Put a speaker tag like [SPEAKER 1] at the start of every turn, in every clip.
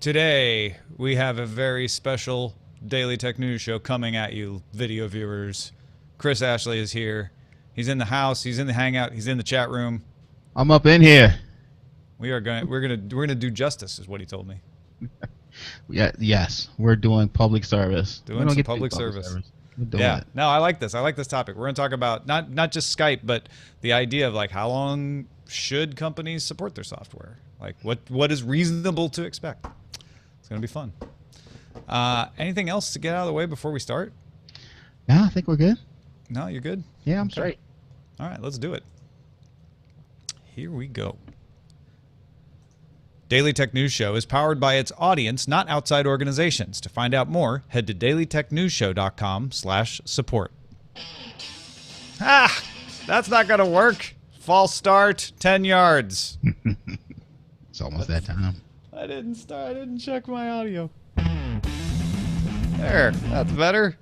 [SPEAKER 1] Today, we have a very special Daily Tech News show coming at you, video viewers. Chris Ashley is here. He's in the house. He's in the hangout. He's in the chat room.
[SPEAKER 2] I'm up in here.
[SPEAKER 1] We're gonna do justice, is what he told me.
[SPEAKER 2] Yes, we're doing public service.
[SPEAKER 1] Doing some public service. Yeah.
[SPEAKER 2] It.
[SPEAKER 1] No, I like this. I like this topic. We're gonna talk about not just Skype, but the idea of like how long should companies support their software? Like what is reasonable to expect? It's gonna be fun. Anything else to get out of the way before we start?
[SPEAKER 2] No, I think we're good.
[SPEAKER 1] No, you're good?
[SPEAKER 2] Yeah, I'm
[SPEAKER 1] Okay.
[SPEAKER 2] straight.
[SPEAKER 1] All right, let's do it. Here we go. Daily Tech News Show is powered by its audience, not outside organizations. To find out more, head to dailytechnewsshow.com/support. Ah, that's not going to work. False start, 10 yards.
[SPEAKER 2] It's almost that time.
[SPEAKER 1] I didn't check my audio. There, that's better.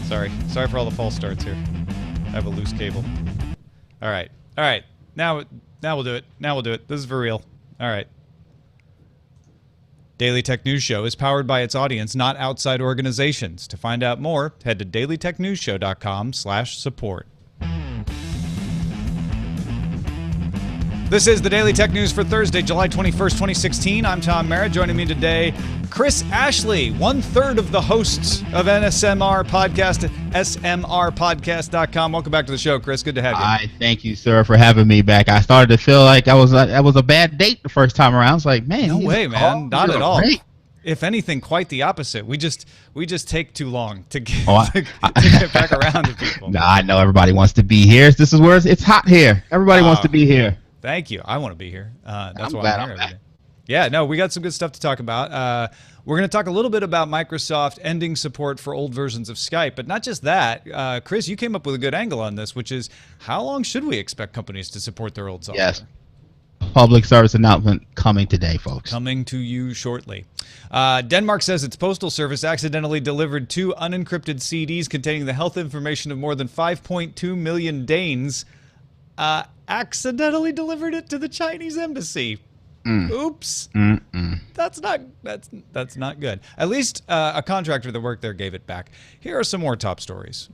[SPEAKER 1] Sorry for all the false starts here. I have a loose cable. All right. Now we'll do it. This is for real. All right. Daily Tech News Show is powered by its audience, not outside organizations. To find out more, head to dailytechnewsshow.com/support. This is the Daily Tech News for Thursday, July 21st, 2016. I'm Tom Merritt. Joining me today, Chris Ashley, 1/3 of the hosts of NSMR Podcast at smrpodcast.com. Welcome back to the show, Chris. Good to have you.
[SPEAKER 2] I thank you, sir, for having me back. I started to feel like I was a bad date the first time around. It's like, man,
[SPEAKER 1] no way, man. Not at all.
[SPEAKER 2] Great.
[SPEAKER 1] If anything, quite the opposite. We just take too long to get, to get back around to people.
[SPEAKER 2] No, I know everybody wants to be here. This is where it's hot here. Everybody wants to be here.
[SPEAKER 1] Thank you. I want to be here. That's why
[SPEAKER 2] glad
[SPEAKER 1] I'm here
[SPEAKER 2] I'm
[SPEAKER 1] every day. Yeah, no, we got some good stuff to talk about. We're going to talk a little bit about Microsoft ending support for old versions of Skype, but not just that. Chris, you came up with a good angle on this, which is how long should we expect companies to support their old software?
[SPEAKER 2] Yes. Public service announcement coming today, folks.
[SPEAKER 1] Coming to you shortly. Denmark says its postal service accidentally delivered 2 unencrypted CDs containing the health information of more than 5.2 million Danes. Accidentally delivered it to the Chinese embassy. Oops. That's not good. At least a contractor that worked there gave it back. Here are some more top stories.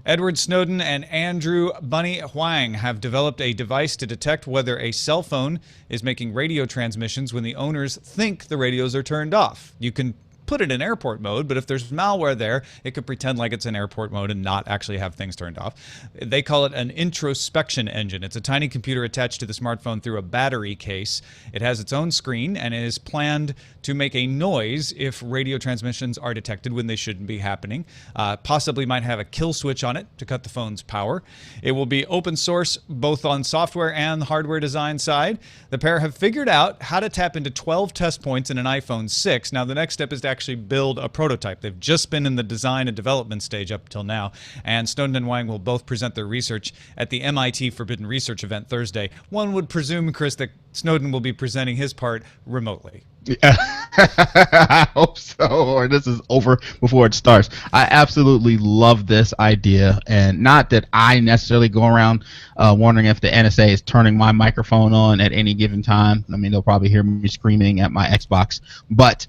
[SPEAKER 1] Edward Snowden and Andrew Bunny Huang have developed a device to detect whether a cell phone is making radio transmissions when the owners think the radios are turned off. You can put it in airport mode, but if there's malware there, it could pretend like it's in airport mode and not actually have things turned off. They call it an introspection engine. It's a tiny computer attached to the smartphone through a battery case. It has its own screen and is planned to make a noise if radio transmissions are detected when they shouldn't be happening. Possibly might have a kill switch on it to cut the phone's power. It will be open source both on software and hardware design side. The pair have figured out how to tap into 12 test points in an iPhone 6. Now the next step is to actually build a prototype. They've just been in the design and development stage up till now, and Snowden and Wang will both present their research at the MIT Forbidden Research event Thursday. One would presume, Chris, that Snowden will be presenting his part remotely.
[SPEAKER 2] Yeah. I hope so, or this is over before it starts. I absolutely love this idea, and not that I necessarily go around wondering if the NSA is turning my microphone on at any given time. I mean, they'll probably hear me screaming at my Xbox, but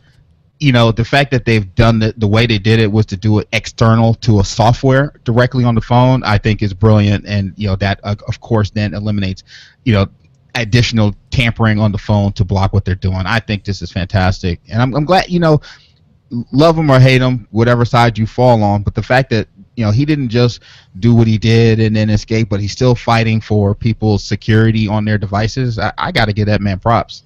[SPEAKER 2] you know, the fact that they've done the way they did it was to do it external to a software directly on the phone, I think is brilliant. And, you know, that, of course, then eliminates, you know, additional tampering on the phone to block what they're doing. I think this is fantastic. And I'm glad, you know, love them or hate them, whatever side you fall on. But the fact that, you know, he didn't just do what he did and then escape, but he's still fighting for people's security on their devices. I got to give that man props.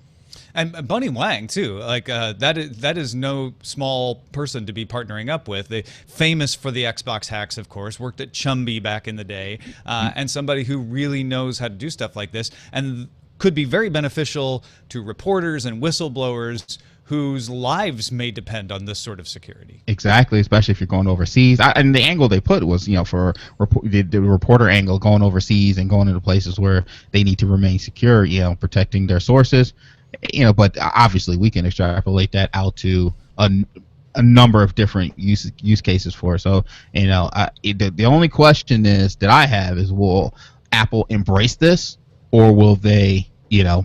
[SPEAKER 1] And Bunny Wang too, like that is no small person to be partnering up with. They famous for the Xbox hacks, of course. Worked at Chumby back in the day, and somebody who really knows how to do stuff like this, and could be very beneficial to reporters and whistleblowers whose lives may depend on this sort of security.
[SPEAKER 2] Exactly, especially if you're going overseas. And the angle they put was, you know, for the reporter angle, going overseas and going into places where they need to remain secure, you know, protecting their sources. You know, but obviously we can extrapolate that out to a number of different use cases for it. So the only question is that I have is, will Apple embrace this, or will they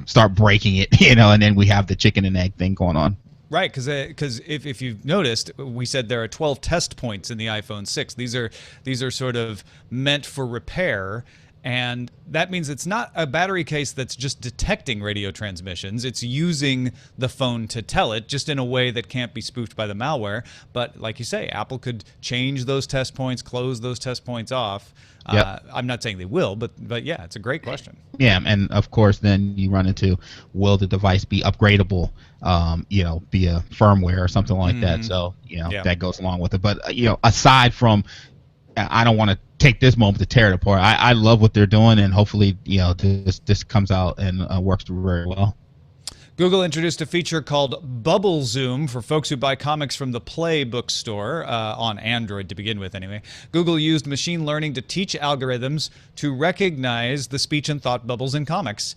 [SPEAKER 2] start breaking it, and then we have the chicken and egg thing going on.
[SPEAKER 1] Right, because if you've noticed, we said there are 12 test points in the iPhone 6. These are sort of meant for repair, and that means it's not a battery case that's just detecting radio transmissions. It's using the phone to tell it, just in a way that can't be spoofed by the malware. But like you say, Apple could change those test points, close those test points off. Yep. I'm not saying they will, but yeah, it's a great question.
[SPEAKER 2] Yeah, and of course, then you run into, will the device be upgradable, via firmware or something like that. So that goes along with it. But aside from, I don't want to take this moment to tear it apart. I love what they're doing, and hopefully, this comes out and works very well.
[SPEAKER 1] Google introduced a feature called Bubble Zoom for folks who buy comics from the Play bookstore, on Android to begin with anyway. Google used machine learning to teach algorithms to recognize the speech and thought bubbles in comics.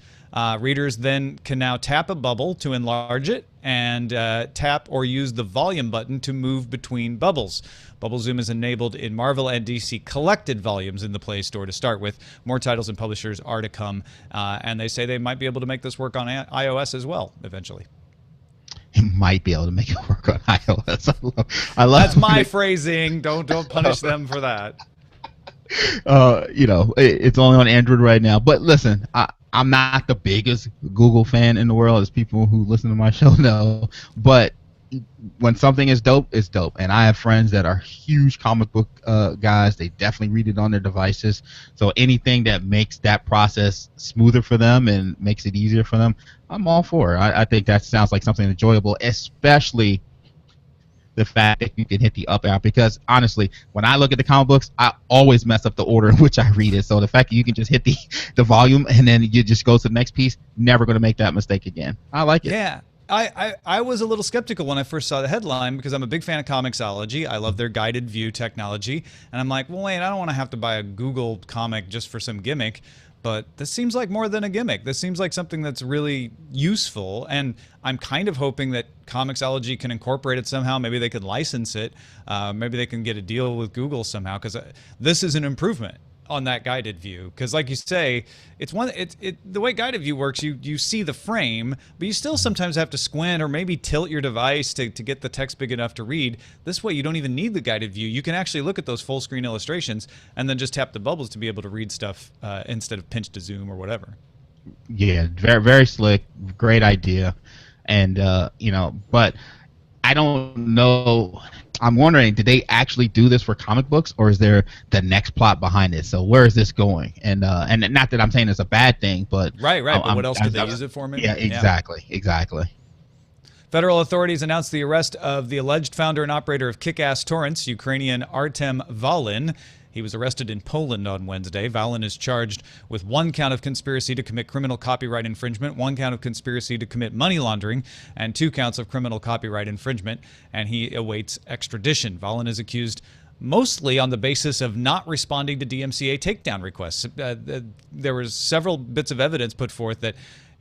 [SPEAKER 1] Readers then can now tap a bubble to enlarge it, and tap or use the volume button to move between bubbles. Bubble Zoom is enabled in Marvel and DC collected volumes in the Play Store to start with. More titles and publishers are to come, and they say they might be able to make this work on iOS as well eventually.
[SPEAKER 2] It might be able to make it work on iOS. I love
[SPEAKER 1] That's my phrasing. Don't punish them for that.
[SPEAKER 2] It's only on Android right now. But listen, I'm not the biggest Google fan in the world, as people who listen to my show know. But when something is dope, it's dope. And I have friends that are huge comic book guys. They definitely read it on their devices. So anything that makes that process smoother for them and makes it easier for them, I'm all for it. I think that sounds like something enjoyable, especially the fact that you can hit the up arrow, because honestly, when I look at the comic books, I always mess up the order in which I read it. So the fact that you can just hit the volume and then you just go to the next piece, never going to make that mistake again. I like it.
[SPEAKER 1] Yeah. I was a little skeptical when I first saw the headline, because I'm a big fan of Comixology. I love their guided view technology. And I'm like, well, wait, I don't want to have to buy a Google comic just for some gimmick. But this seems like more than a gimmick. This seems like something that's really useful. And I'm kind of hoping that Comixology can incorporate it somehow. Maybe they could license it. Maybe they can get a deal with Google somehow, because this is an improvement on that guided view. Because like you say, it's the way guided view works, you see the frame, but you still sometimes have to squint or maybe tilt your device to get the text big enough to read. This way you don't even need the guided view. You can actually look at those full screen illustrations and then just tap the bubbles to be able to read stuff instead of pinch to zoom or whatever.
[SPEAKER 2] Yeah, very, very slick, great idea. And but I don't know. I'm wondering, did they actually do this for comic books, or is there the next plot behind it? So where is this going? And not that I'm saying it's a bad thing, but
[SPEAKER 1] right. But what else did they use it for? Maybe?
[SPEAKER 2] Yeah, exactly.
[SPEAKER 1] Federal authorities announced the arrest of the alleged founder and operator of Kick-Ass Torrents, Ukrainian Artem Valin. He was arrested in Poland on Wednesday. Valin is charged with 1 count of conspiracy to commit criminal copyright infringement, 1 count of conspiracy to commit money laundering, and 2 counts of criminal copyright infringement, and he awaits extradition. Valin is accused mostly on the basis of not responding to DMCA takedown requests. There was several bits of evidence put forth that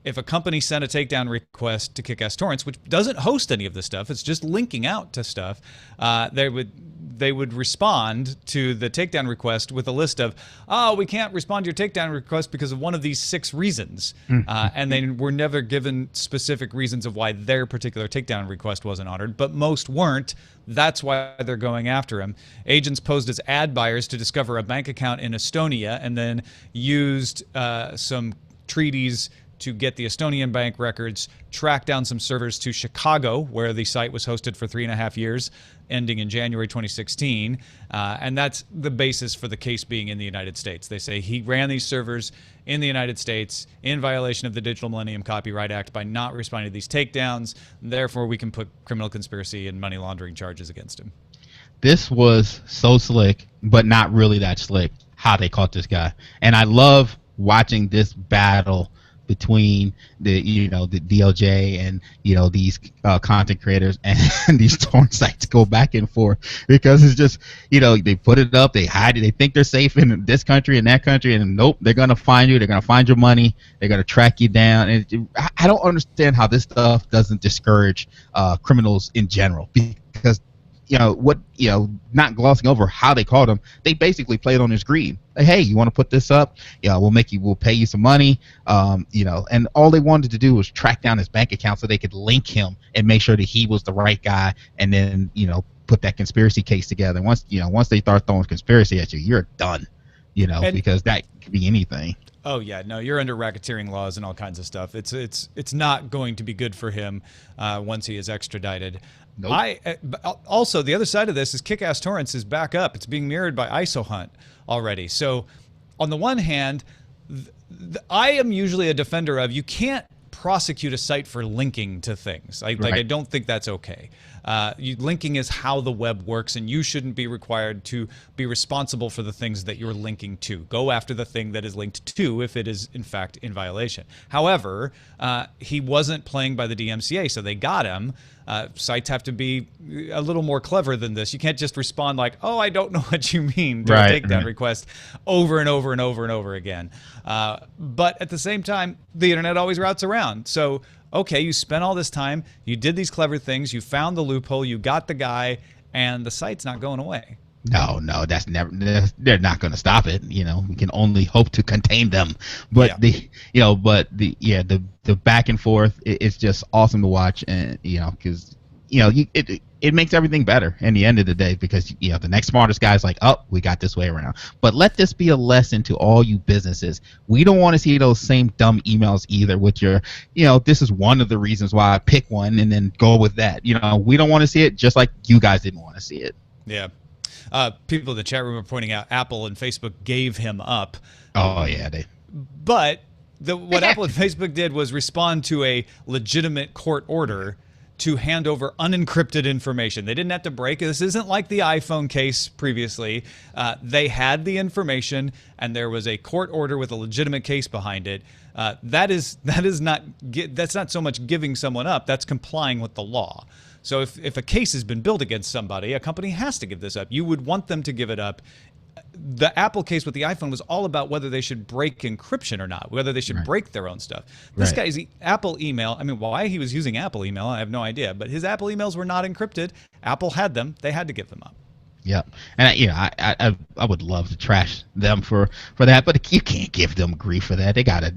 [SPEAKER 1] if a company sent a takedown request to Kick-Ass Torrents, which doesn't host any of this stuff, it's just linking out to stuff, they would respond to the takedown request with a list of, we can't respond to your takedown request because of one of these 6 reasons. And they were never given specific reasons of why their particular takedown request wasn't honored, but most weren't. That's why they're going after him. Agents posed as ad buyers to discover a bank account in Estonia, and then used some treaties to get the Estonian bank records, track down some servers to Chicago, where the site was hosted for 3.5 years, ending in January 2016. And that's the basis for the case being in the United States. They say he ran these servers in the United States in violation of the Digital Millennium Copyright Act by not responding to these takedowns. Therefore, we can put criminal conspiracy and money laundering charges against him.
[SPEAKER 2] This was so slick, but not really that slick, how they caught this guy. And I love watching this battle between the DOJ and these content creators and these torrent sites go back and forth, because it's just they put it up, they hide it, they think they're safe in this country and that country, and nope, they're gonna find you, they're gonna find your money, they're gonna track you down. And I don't understand how this stuff doesn't discourage criminals in general, because not glossing over how they called him. They basically played on his greed. Like, hey, you want to put this up? Yeah, we'll pay you some money. And all they wanted to do was track down his bank account so they could link him and make sure that he was the right guy, and then put that conspiracy case together. Once they start throwing conspiracy at you, you're done. Because that could be anything.
[SPEAKER 1] Oh yeah, no, you're under racketeering laws and all kinds of stuff. It's not going to be good for him once he is extradited. Nope. Also, the other side of this is Kick-Ass Torrents is back up. It's being mirrored by ISO Hunt already. So, on the one hand, I am usually a defender of you can't prosecute a site for linking to things. I don't think that's okay. Linking is how the web works, and you shouldn't be required to be responsible for the things that you're linking to. Go after the thing that is linked to if it is, in fact, in violation. However, he wasn't playing by the DMCA, so they got him. Sites have to be a little more clever than this. You can't just respond like, oh, I don't know what you mean to a takedown request over and over and over and over again. But at the same time, the internet always routes around. So, okay, you spent all this time, you did these clever things, you found the loophole, you got the guy, and the site's not going away.
[SPEAKER 2] No, that's never. They're not going to stop it. We can only hope to contain them. But the back and forth, it's just awesome to watch, and because it makes everything better in the end of the day, because the next smartest guy's like, oh, we got this way around. But let this be a lesson to all you businesses. We don't want to see those same dumb emails either with your, this is one of the reasons why I pick one and then go with that. We don't want to see it, just like you guys didn't want to see it.
[SPEAKER 1] Yeah. People in the chat room are pointing out Apple and Facebook gave him up.
[SPEAKER 2] Oh, yeah.
[SPEAKER 1] But what Apple and Facebook did was respond to a legitimate court order to hand over unencrypted information. They didn't have to break it. This isn't like the iPhone case previously. They had the information, and there was a court order with a legitimate case behind it. That's not so much giving someone up. That's complying with the law. So if a case has been built against somebody, a company has to give this up. You would want them to give it up. The Apple case with the iPhone was all about whether they should break encryption or not, whether they should break their own stuff. This guy's Apple email, I mean, why he was using Apple email, I have no idea. But his Apple emails were not encrypted. Apple had them. They had to give them up.
[SPEAKER 2] Yeah, and I would love to trash them for that, but you can't give them grief for that. They gotta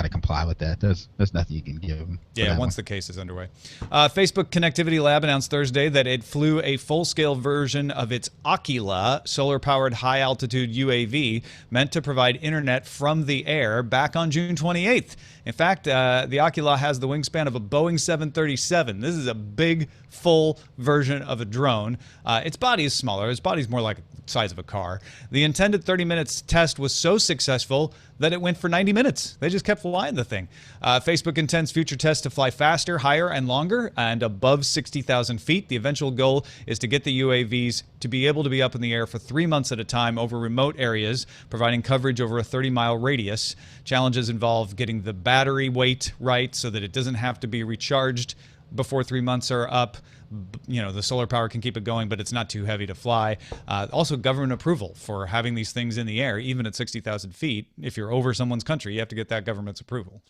[SPEAKER 2] comply with that. There's nothing you can give them.
[SPEAKER 1] Yeah, once the case is underway. Facebook Connectivity Lab announced Thursday that it flew a full-scale version of its Aquila solar-powered high-altitude UAV meant to provide internet from the air back on June 28th. In fact, the Aquila has the wingspan of a Boeing 737. This is a big, full version of a drone. Its body is smaller. Its body's more like the size of a car. The intended 30 minutes test was so successful that it went for 90 minutes. They just kept flying the thing. Facebook intends future tests to fly faster, higher, and longer, and above 60,000 feet. The eventual goal is to get the UAVs to be able to be up in the air for 3 months at a time over remote areas, providing coverage over a 30-mile radius. Challenges involve getting the battery weight right so that it doesn't have to be recharged before 3 months are up. The solar power can keep it going, but it's not too heavy to fly. Also, government approval for having these things in the air, even at 60,000 feet. If you're over someone's country, you have to get that government's approval.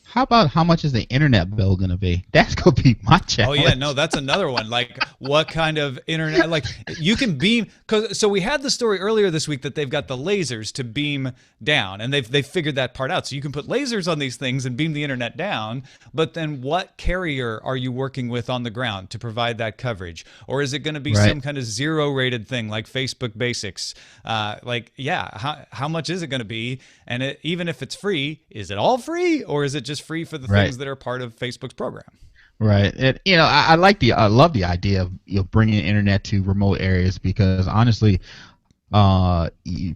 [SPEAKER 2] How about how much is the internet bill going to be? That's going to be my challenge.
[SPEAKER 1] Oh, yeah, no, that's another one. Like, what kind of internet? Like, you can beam. So we had the story earlier this week that they've got the lasers to beam down, and they've figured that part out. So you can put lasers on these things and beam the internet down, but then what carrier are you working with on the ground to provide that coverage? Or is it going to be some kind of zero-rated thing like Facebook Basics? How much is it going to be? And even if it's free, is it all free, or is it just free for the things that are part of Facebook's program?
[SPEAKER 2] Right. And I love the idea of bringing internet to remote areas, because honestly,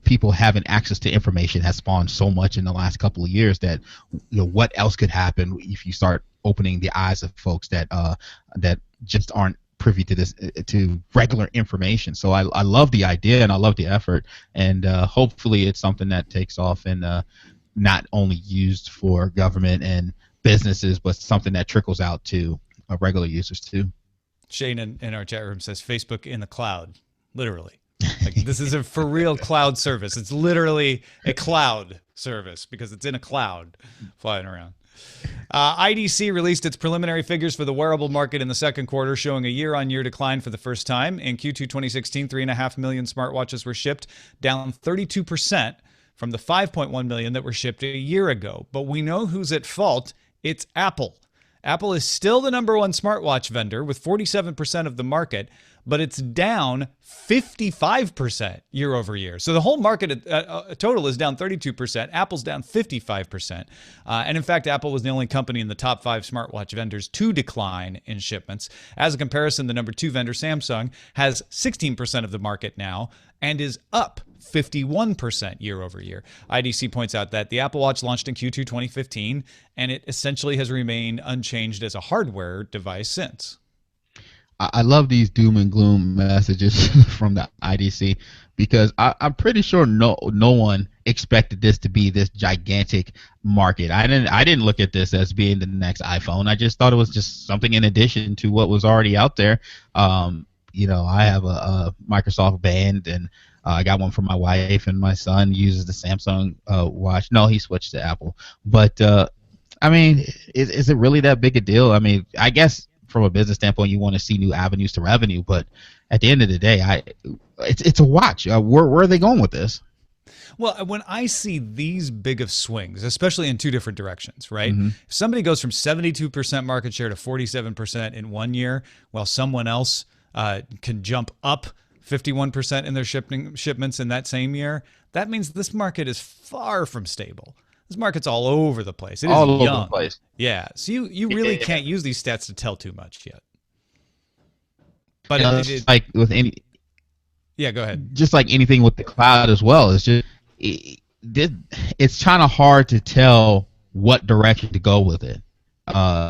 [SPEAKER 2] people having access to information has spawned so much in the last couple of years that what else could happen if you start opening the eyes of folks that just aren't privy to this, to regular information. So I love the idea and I love the effort, and hopefully it's something that takes off and not only used for government and businesses, but something that trickles out to regular users too. Shane
[SPEAKER 1] in our chat room says Facebook in the cloud, literally. Like, this is a for real cloud service. It's literally a cloud service because it's in a cloud flying around. IDC released its preliminary figures for the wearable market in the second quarter, showing a year-on-year decline for the first time. In Q2 2016, 3.5 million smartwatches were shipped, down 32% from the 5.1 million that were shipped a year ago. But we know who's at fault. It's Apple. Apple is still the number one smartwatch vendor with 47% of the market, but it's down 55% year over year. So the whole market total is down 32%. Apple's down 55%. And in fact, Apple was the only company in the top 5 smartwatch vendors to decline in shipments. As a comparison, the number 2 vendor, Samsung, has 16% of the market now and is up 51% year over year. IDC points out that the Apple Watch launched in Q2 2015, and it essentially has remained unchanged as a hardware device since.
[SPEAKER 2] I love these doom and gloom messages from the IDC because I'm pretty sure no one expected this to be this gigantic market. I didn't look at this as being the next iPhone. I just thought it was just something in addition to what was already out there. I have a Microsoft Band, and I got one for my wife, and my son uses the Samsung watch. No, he switched to Apple. But I mean, is it really that big a deal? I mean, I guess from a business standpoint, you want to see new avenues to revenue, but at the end of the day, it's a watch. Where are they going with this?
[SPEAKER 1] Well, when I see these big of swings, especially in two different directions, right?
[SPEAKER 2] Mm-hmm.
[SPEAKER 1] If somebody goes from 72% market share to 47% in 1 year, while someone else can jump up 51% in their shipments in that same year, that means this market is far from stable. This market's all over the place. It is
[SPEAKER 2] all
[SPEAKER 1] young.
[SPEAKER 2] over the place.
[SPEAKER 1] Yeah, so you really can't use these stats to tell too much yet. But
[SPEAKER 2] like with any,
[SPEAKER 1] yeah, go ahead.
[SPEAKER 2] Just like anything with the cloud as well, it's just it's kind of hard to tell what direction to go with it.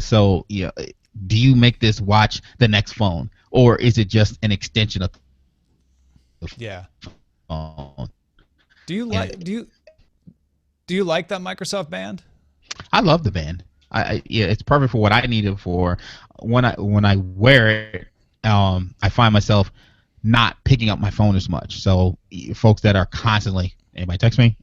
[SPEAKER 2] So do you make this watch the next phone, or is it just an extension of the phone?
[SPEAKER 1] Do you like that Microsoft Band?
[SPEAKER 2] I love the Band. It's perfect for what I need it for. When I wear it, I find myself not picking up my phone as much. So folks that are constantly, anybody text me?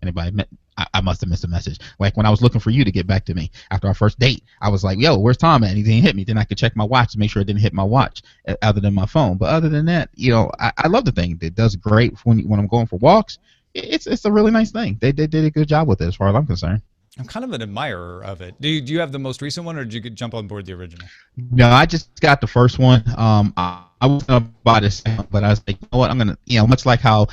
[SPEAKER 2] I must have missed a message. Like when I was looking for you to get back to me after our first date, I was like, yo, where's Tom at? And he didn't hit me. Then I could check my watch to make sure it didn't hit my watch other than my phone. But other than that, I love the thing. It does great when I'm going for walks. It's a really nice thing. They did a good job with it as far as I'm concerned.
[SPEAKER 1] I'm kind of an admirer of it. Do you have the most recent one, or did you jump on board the original?
[SPEAKER 2] No, I just got the first one. I was gonna buy the second, but I was like, you know what? I'm gonna, much like how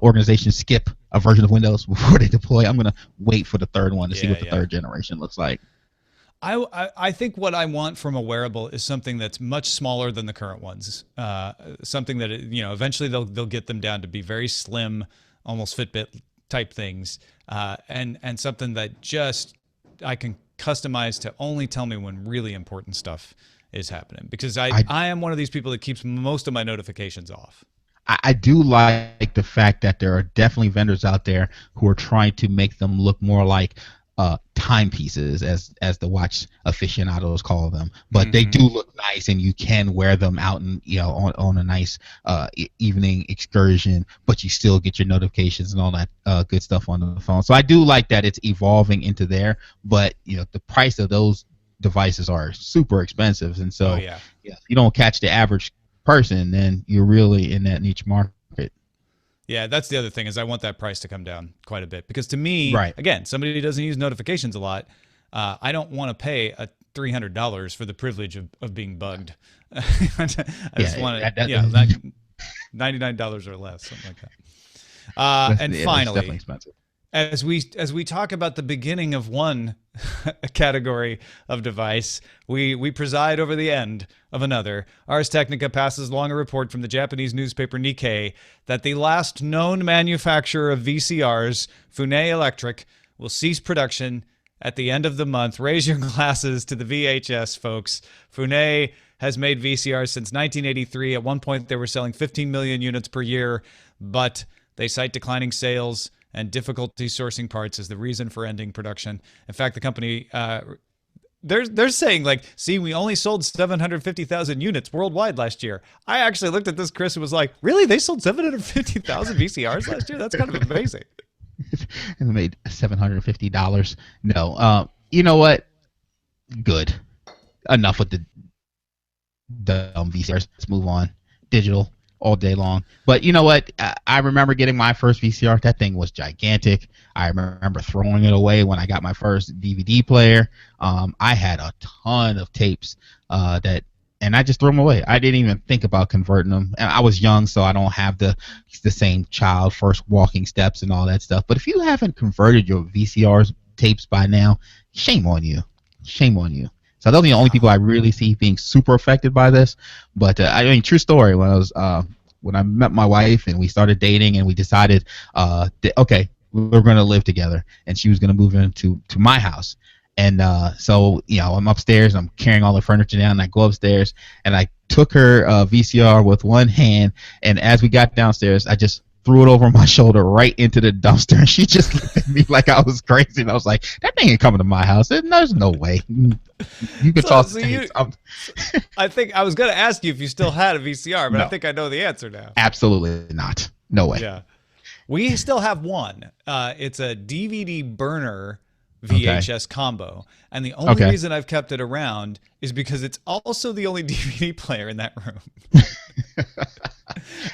[SPEAKER 2] organizations skip a version of Windows before they deploy, I'm gonna wait for the third one to see what the third generation looks like.
[SPEAKER 1] I think what I want from a wearable is something that's much smaller than the current ones. Something that eventually they'll get them down to be very slim, almost Fitbit type things, and something that just I can customize to only tell me when really important stuff is happening, because I am one of these people that keeps most of my notifications off.
[SPEAKER 2] I do like the fact that there are definitely vendors out there who are trying to make them look more like timepieces, as the watch aficionados call them, but they do look nice, and you can wear them out and on a nice evening excursion, but you still get your notifications and all that good stuff on the phone. So I do like that it's evolving into there, but the price of those devices are super expensive, and so if you don't catch the average person, then you're really in that niche market.
[SPEAKER 1] Yeah, that's the other thing, is I want that price to come down quite a bit, because to me,
[SPEAKER 2] right,
[SPEAKER 1] again, somebody who doesn't use notifications a lot, I don't want to pay $300 for the privilege of being bugged. I just want to, $99 or less, something like that. And finally,
[SPEAKER 2] definitely expensive.
[SPEAKER 1] As we talk about the beginning of one category of device, we preside over the end of another. Ars Technica passes along a report from the Japanese newspaper Nikkei that the last known manufacturer of VCRs, Funai Electric, will cease production at the end of the month. Raise your glasses to the VHS, folks. Funai has made VCRs since 1983. At one point, they were selling 15 million units per year, but they cite declining sales and difficulty sourcing parts as the reason for ending production. In fact, the company, they're saying, like, see, we only sold 750,000 units worldwide last year. I actually looked at this, Chris, and was like, really? They sold 750,000 VCRs last year? That's kind of amazing.
[SPEAKER 2] And they made $750. No. You know what? good. Enough with the VCRs. Let's move on. Digital all day long. But you know what? I remember getting my first VCR. That thing was gigantic. I remember throwing it away when I got my first DVD player. I had a ton of tapes and I just threw them away. I didn't even think about converting them. And I was young, so I don't have the same child first walking steps and all that stuff. But if you haven't converted your VCRs tapes by now, shame on you. Shame on you. So those are the only people I really see being super affected by this. But I mean, true story. When I met my wife and we started dating and we decided, okay, we're going to live together, and she was going to move into my house. And so I'm upstairs. I'm carrying all the furniture down. And I go upstairs and I took her VCR with one hand, and as we got downstairs, I just threw it over my shoulder right into the dumpster, and she just looked at me like I was crazy. And I was like, that thing ain't coming to my house. There's no way. You can toss it.
[SPEAKER 1] I think I was going to ask you if you still had a VCR, but
[SPEAKER 2] No.
[SPEAKER 1] I think I know the answer now.
[SPEAKER 2] Absolutely not. No way.
[SPEAKER 1] Yeah. We still have one. It's a DVD burner VHS combo. And the only reason I've kept it around is because it's also the only DVD player in that room.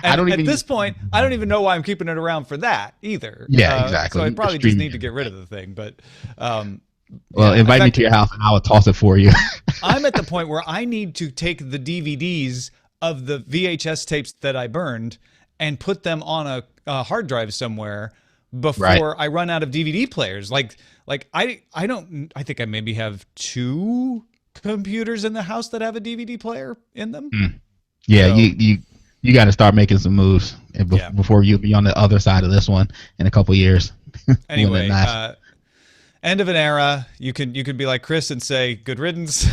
[SPEAKER 1] And at this point, I don't even know why I'm keeping it around for that either.
[SPEAKER 2] Yeah, exactly.
[SPEAKER 1] So I probably just need to get rid of the thing. But
[SPEAKER 2] well, invite me to your house and I will toss it for you.
[SPEAKER 1] I'm at the point where I need to take the DVDs of the VHS tapes that I burned and put them on a hard drive somewhere before I run out of DVD players. Like I think I maybe have 2 computers in the house that have a DVD player in them.
[SPEAKER 2] Yeah, so, you got to start making some moves before you'll be on the other side of this one in a couple years.
[SPEAKER 1] Anyway, end of an era. You can be like Chris and say good riddance,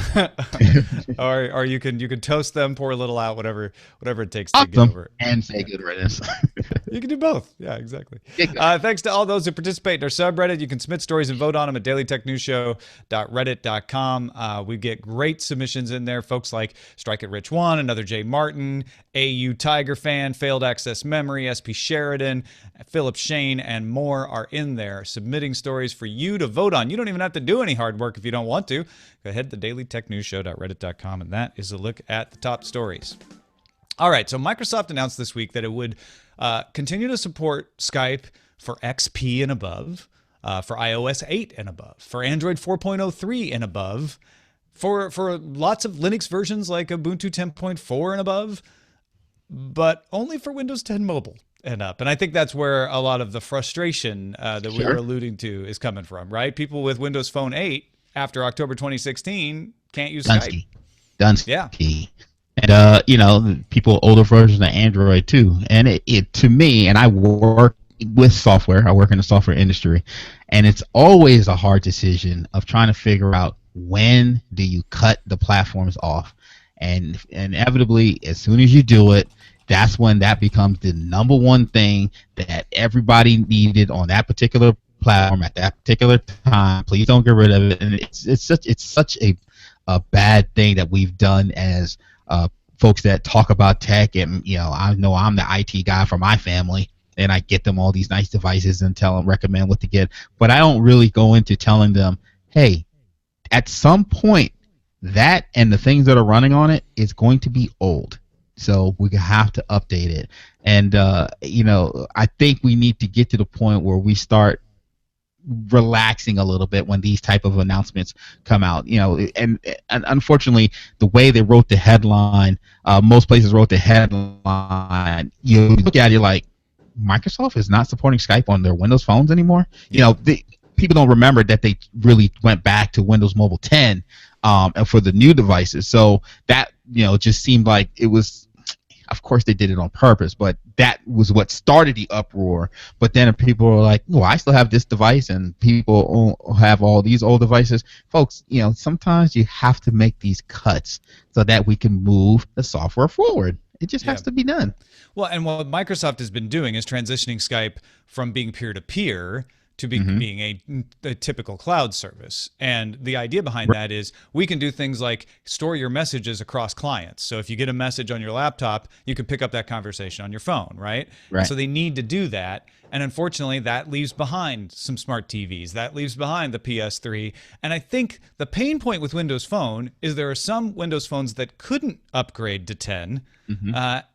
[SPEAKER 1] or you can toast them, pour a little out, whatever it takes to get over it.
[SPEAKER 2] And say good riddance.
[SPEAKER 1] You can do both. Yeah, exactly. Thanks to all those who participate in our subreddit. You can submit stories and vote on them at dailytechnewsshow.reddit.com. We get great submissions in there. Folks like Strike It Rich 1, Another J Martin, AU Tiger Fan, Failed Access Memory, SP Sheridan, Philip Shane, and more are in there submitting stories for you to vote on. You don't even have to do any hard work if you don't want to. Go ahead to dailytechnewsshow.reddit.com, and that is a look at the top stories. All right, so Microsoft announced this week that it would continue to support Skype for XP and above, for iOS 8 and above, for Android 4.03 and above, for lots of Linux versions like Ubuntu 10.4 and above, but only for Windows 10 Mobile and up. And I think that's where a lot of the frustration that we were alluding to is coming from, right? People with Windows Phone 8 after October 2016 can't use Skype.
[SPEAKER 2] Dunsky.
[SPEAKER 1] Yeah.
[SPEAKER 2] And, people older versions of Android too. And it to me, and I work with software. I work in the software industry, and it's always a hard decision of trying to figure out when do you cut the platforms off. And inevitably, as soon as you do it, that's when that becomes the number one thing that everybody needed on that particular platform at that particular time. Please don't get rid of it. And it's such a bad thing that we've done as folks that talk about tech. And I know I'm the IT guy for my family, and I get them all these nice devices and recommend what to get. But I don't really go into telling them, hey, at some point, that and the things that are running on it is going to be old. So we have to update it. And, I think we need to get to the point where we start relaxing a little bit when these type of announcements come out. And unfortunately, the way they wrote the headline, most places wrote the headline, you look at it like, Microsoft is not supporting Skype on their Windows phones anymore. People don't remember that they really went back to Windows Mobile 10 and for the new devices. So that, just seemed like it was, of course they did it on purpose, but that was what started the uproar. But then people were like, well, I still have this device and people have all these old devices. Folks, sometimes you have to make these cuts so that we can move the software forward. It just has to be done.
[SPEAKER 1] Well, and what Microsoft has been doing is transitioning Skype from being peer-to-peer to being a typical cloud service. And the idea behind that is we can do things like store your messages across clients. So if you get a message on your laptop, you can pick up that conversation on your phone, right? And so they need to do that. And unfortunately, that leaves behind some smart TVs. That leaves behind the PS3. And I think the pain point with Windows Phone is there are some Windows phones that couldn't upgrade to 10.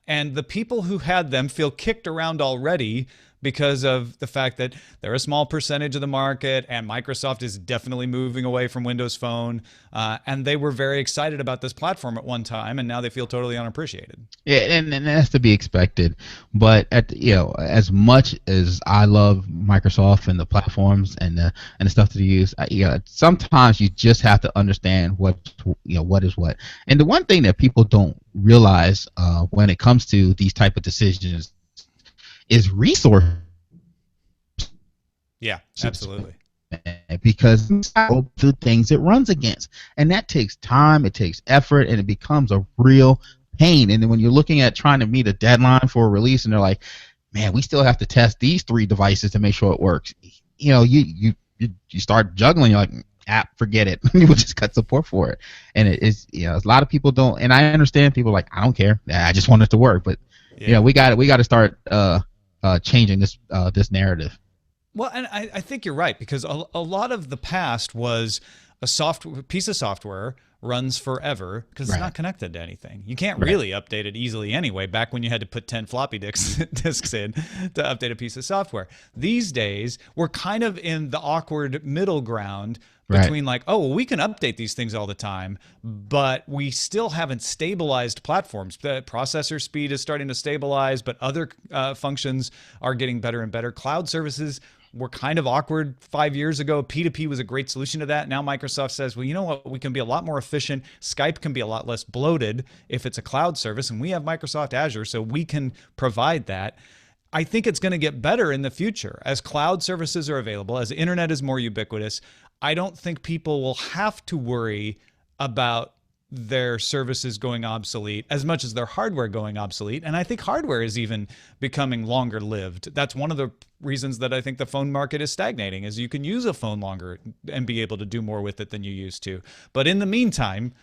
[SPEAKER 1] And the people who had them feel kicked around already because of the fact that they're a small percentage of the market, and Microsoft is definitely moving away from Windows Phone. And they were very excited about this platform at one time, and now they feel totally unappreciated.
[SPEAKER 2] Yeah, and that's to be expected. But as much as I love Microsoft and the platforms and the stuff that they use, sometimes you just have to understand what is what. And the one thing that people don't realize when it comes to these type of decisions is resource.
[SPEAKER 1] Yeah, absolutely.
[SPEAKER 2] Because the things it runs against, and that takes time, it takes effort, and it becomes a real pain. And then when you're looking at trying to meet a deadline for a release, and they're like, "Man, we still have to test these 3 devices to make sure it works," you start juggling. You're like, forget it. We'll just cut support for it. And it is, a lot of people don't. And I understand people are like, I don't care. I just want it to work. But we got to start changing this narrative.
[SPEAKER 1] Well, and I think you're right, because a lot of the past was a piece of software runs forever because it's not connected to anything. You can't really update it easily anyway, back when you had to put 10 floppy disks in to update a piece of software. These days, we're kind of in the awkward middle ground between like, oh, well, we can update these things all the time, but we still haven't stabilized platforms. The processor speed is starting to stabilize, but other functions are getting better and better. Cloud services were kind of awkward 5 years ago. P2P was a great solution to that. Now Microsoft says, well, you know what? We can be a lot more efficient. Skype can be a lot less bloated if it's a cloud service, and we have Microsoft Azure, so we can provide that. I think it's going to get better in the future as cloud services are available, as the internet is more ubiquitous. I don't think people will have to worry about their services going obsolete as much as their hardware going obsolete. And I think hardware is even becoming longer lived. That's one of the reasons that I think the phone market is stagnating, is you can use a phone longer and be able to do more with it than you used to. But in the meantime,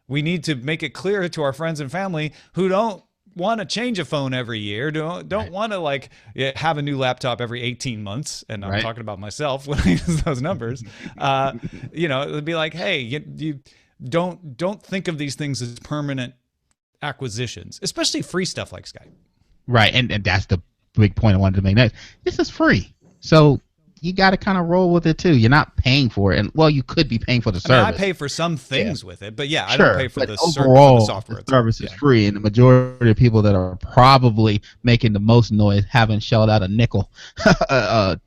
[SPEAKER 1] we need to make it clear to our friends and family who don't want to change a phone every year, don't want to like have a new laptop every 18 months. And I'm talking about myself when I use those numbers. It'd be like, hey, you don't think of these things as permanent acquisitions, especially free stuff like Skype.
[SPEAKER 2] Right, and that's the big point I wanted to make next. This is free, so you got to kind of roll with it too. You're not paying for it, and well, you could be paying for the service.
[SPEAKER 1] I pay for some things with it, but I don't pay for the
[SPEAKER 2] overall
[SPEAKER 1] software.
[SPEAKER 2] The service is free, and the majority of people that are probably making the most noise haven't shelled out a nickel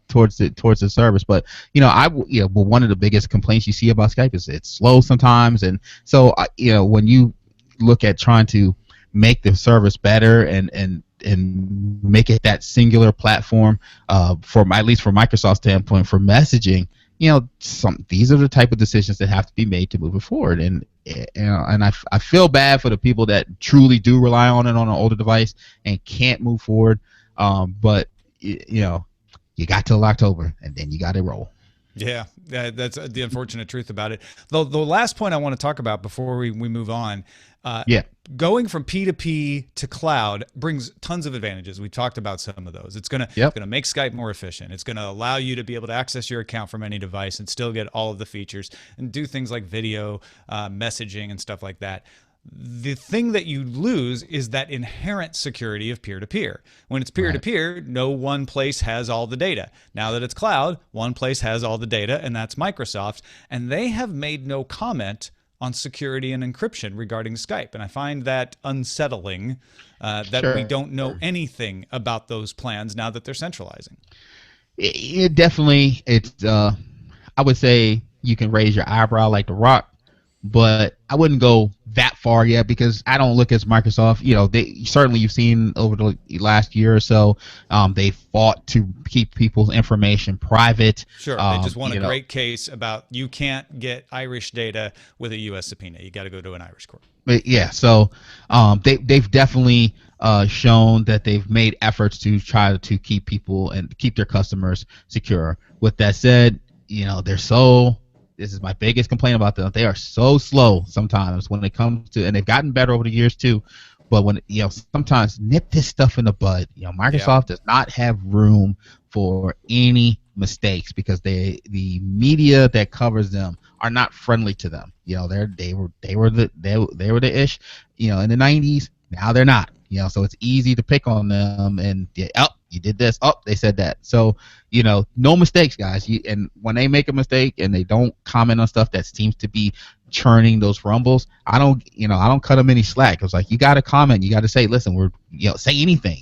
[SPEAKER 2] towards the service. But one of the biggest complaints you see about Skype is it's slow sometimes, and so when you look at trying to make the service better and make it that singular platform, at least from Microsoft's standpoint for messaging, these are the type of decisions that have to be made to move it forward. And I feel bad for the people that truly do rely on it on an older device and can't move forward. But you got till October, and then you got to roll.
[SPEAKER 1] Yeah, that's the unfortunate truth about it. The last point I want to talk about before we move on, going from P2P to cloud brings tons of advantages. We talked about some of those. It's gonna make Skype more efficient. It's gonna allow you to be able to access your account from any device and still get all of the features and do things like video, messaging, and stuff like that. The thing that you lose is that inherent security of peer-to-peer. When it's peer-to-peer, no one place has all the data. Now that it's cloud, one place has all the data, and that's Microsoft. And they have made no comment on security and encryption regarding Skype. And I find that unsettling, that we don't know anything about those plans now that they're centralizing.
[SPEAKER 2] It definitely, I would say you can raise your eyebrow like The Rock, but I wouldn't go that far yet, because I don't look at Microsoft. You've seen over the last year or so, they fought to keep people's information private.
[SPEAKER 1] Sure, they just won a great case about you can't get Irish data with a U.S. subpoena. You got to go to an Irish court.
[SPEAKER 2] Yeah, so they've definitely shown that they've made efforts to try to keep people and keep their customers secure. With that said, this is my biggest complaint about them. They are so slow sometimes when it comes to, and they've gotten better over the years too. But when sometimes nip this stuff in the bud. Microsoft does not have room for any mistakes because the media that covers them are not friendly to them. They were the ish, in the 90s. Now they're not. So it's easy to pick on them and you did this. Oh, they said that. So, no mistakes, guys. And when they make a mistake and they don't comment on stuff that seems to be churning those rumbles, I don't cut them any slack. It's like, you got to comment. You got to say, listen, say anything.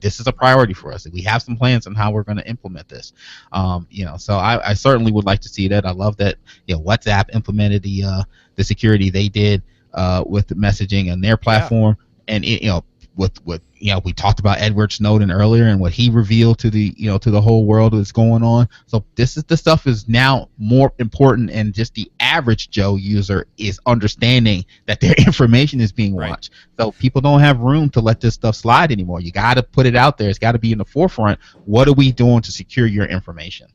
[SPEAKER 2] This is a priority for us. We have some plans on how we're going to implement this. So I certainly would like to see that. I love that, WhatsApp implemented the security they did with the messaging on their platform. And we talked about Edward Snowden earlier and what he revealed to the whole world that's going on. So the stuff is now more important, and just the average Joe user is understanding that their information is being watched. So people don't have room to let this stuff slide anymore. You got to put it out there. It's got to be in the forefront. What are we doing to secure your information?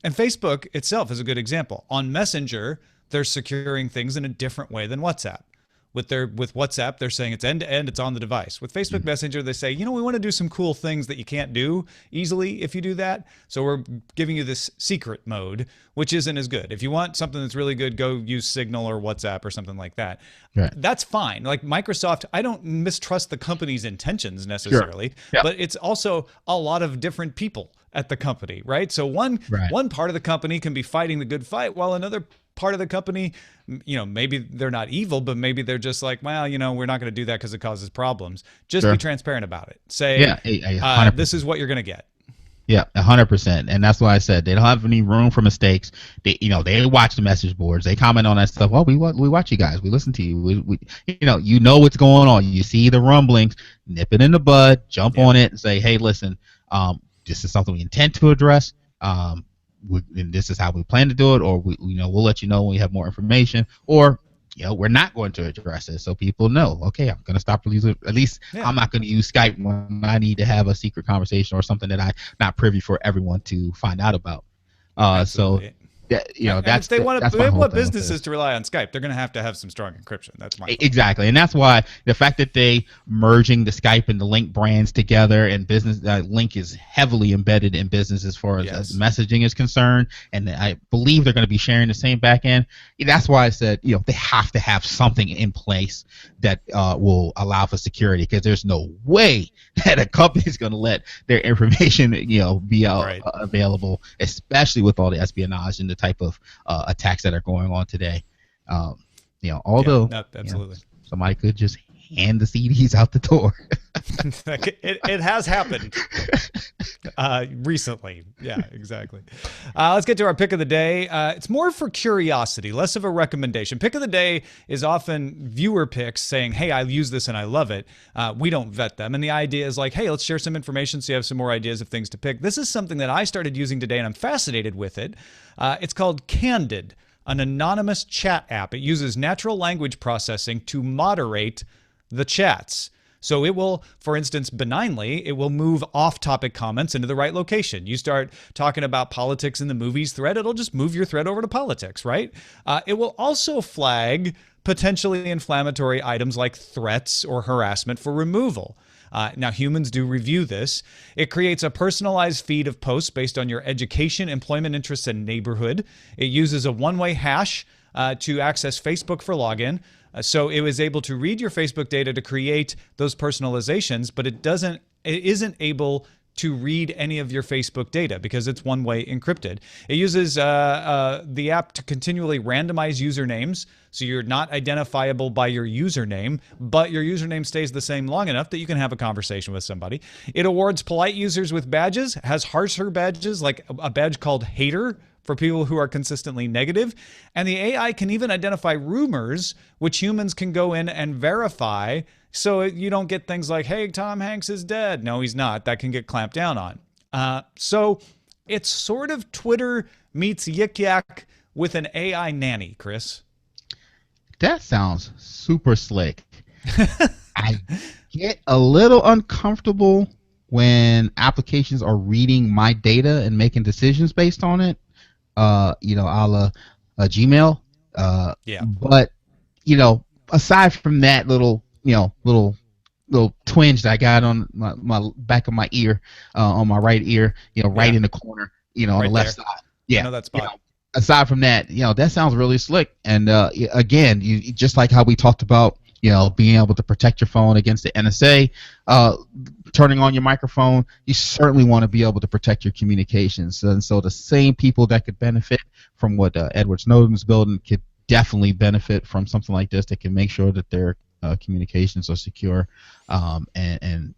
[SPEAKER 1] And Facebook itself is a good example. On Messenger, they're securing things in a different way than WhatsApp. With WhatsApp, they're saying it's end-to-end, it's on the device. With Facebook Messenger, they say, we want to do some cool things that you can't do easily if you do that. So we're giving you this secret mode, which isn't as good. If you want something that's really good, go use Signal or WhatsApp or something like that. Right. That's fine. Like Microsoft, I don't mistrust the company's intentions necessarily, but it's also a lot of different people at the company, right? So one part of the company can be fighting the good fight, while another part of the company, maybe they're not evil, but maybe they're just like, well, we're not going to do that because it causes problems. Just be transparent about it. Say, this is what you're going to get.
[SPEAKER 2] Yeah, 100%. And that's why I said they don't have any room for mistakes. They watch the message boards. They comment on that stuff. Well, we watch you guys. We listen to you. We what's going on. You see the rumblings. Nip it in the bud. Jump on it and say, hey, listen, this is something we intend to address. And this is how we plan to do it, or we'll let you know when we have more information, or we're not going to address it, so people know. Okay, I'm going to stop using. At least I'm not going to use Skype when I need to have a secret conversation or something that I'm not privy for everyone to find out about. So
[SPEAKER 1] if they want businesses to rely on Skype, they're going to have some strong encryption. That's my point.
[SPEAKER 2] Exactly, and that's why the fact that they merging the Skype and the Link brands together, and business Link is heavily embedded in business as far as messaging is concerned, and I believe they're going to be sharing the same backend. That's why I said they have to have something in place that will allow for security, because there's no way that a company is going to let their information be out available, especially with all the espionage and the type of attacks that are going on today. Although
[SPEAKER 1] absolutely.
[SPEAKER 2] Somebody could just hand the CDs out the door.
[SPEAKER 1] it has happened recently. Yeah, exactly. Let's get to our pick of the day. It's more for curiosity, less of a recommendation. Pick of the day is often viewer picks saying, hey, I use this and I love it. We don't vet them. And the idea is like, hey, let's share some information so you have some more ideas of things to pick. This is something that I started using today, and I'm fascinated with it. It's called Candid, an anonymous chat app. It uses natural language processing to moderate the chats. So it will, for instance, benignly, it will move off-topic comments into the right location. You start talking about politics in the movies thread, it'll just move your thread over to politics, right? It will also flag potentially inflammatory items like threats or harassment for removal. Now, humans do review this. It creates a personalized feed of posts based on your education, employment interests, and neighborhood. It uses a one-way hash to access Facebook for login. So it was able to read your Facebook data to create those personalizations, but it isn't able to read any of your Facebook data because it's one-way encrypted. It uses the app to continually randomize usernames, so you're not identifiable by your username, but your username stays the same long enough that you can have a conversation with somebody. It awards polite users with badges, has harsher badges like a badge called Hater for people who are consistently negative. And the AI can even identify rumors, which humans can go in and verify, so you don't get things like, hey, Tom Hanks is dead. No, he's not. That can get clamped down on. So it's sort of Twitter meets Yik Yak with an AI nanny, Chris.
[SPEAKER 2] That sounds super slick. I get a little uncomfortable when applications are reading my data and making decisions based on it. A la Gmail.
[SPEAKER 1] Yeah.
[SPEAKER 2] But aside from that little twinge that I got on my back of my ear, on my right ear, right
[SPEAKER 1] Yeah.
[SPEAKER 2] in the corner, on the
[SPEAKER 1] Right
[SPEAKER 2] left
[SPEAKER 1] there.
[SPEAKER 2] side.
[SPEAKER 1] I
[SPEAKER 2] Yeah,
[SPEAKER 1] know that spot.
[SPEAKER 2] aside from that, that sounds really slick. And again, you just like how we talked about, being able to protect your phone against the NSA, turning on your microphone, you certainly want to be able to protect your communications. And so the same people that could benefit from what Edward Snowden's building could definitely benefit from something like this that can make sure that their communications are secure. And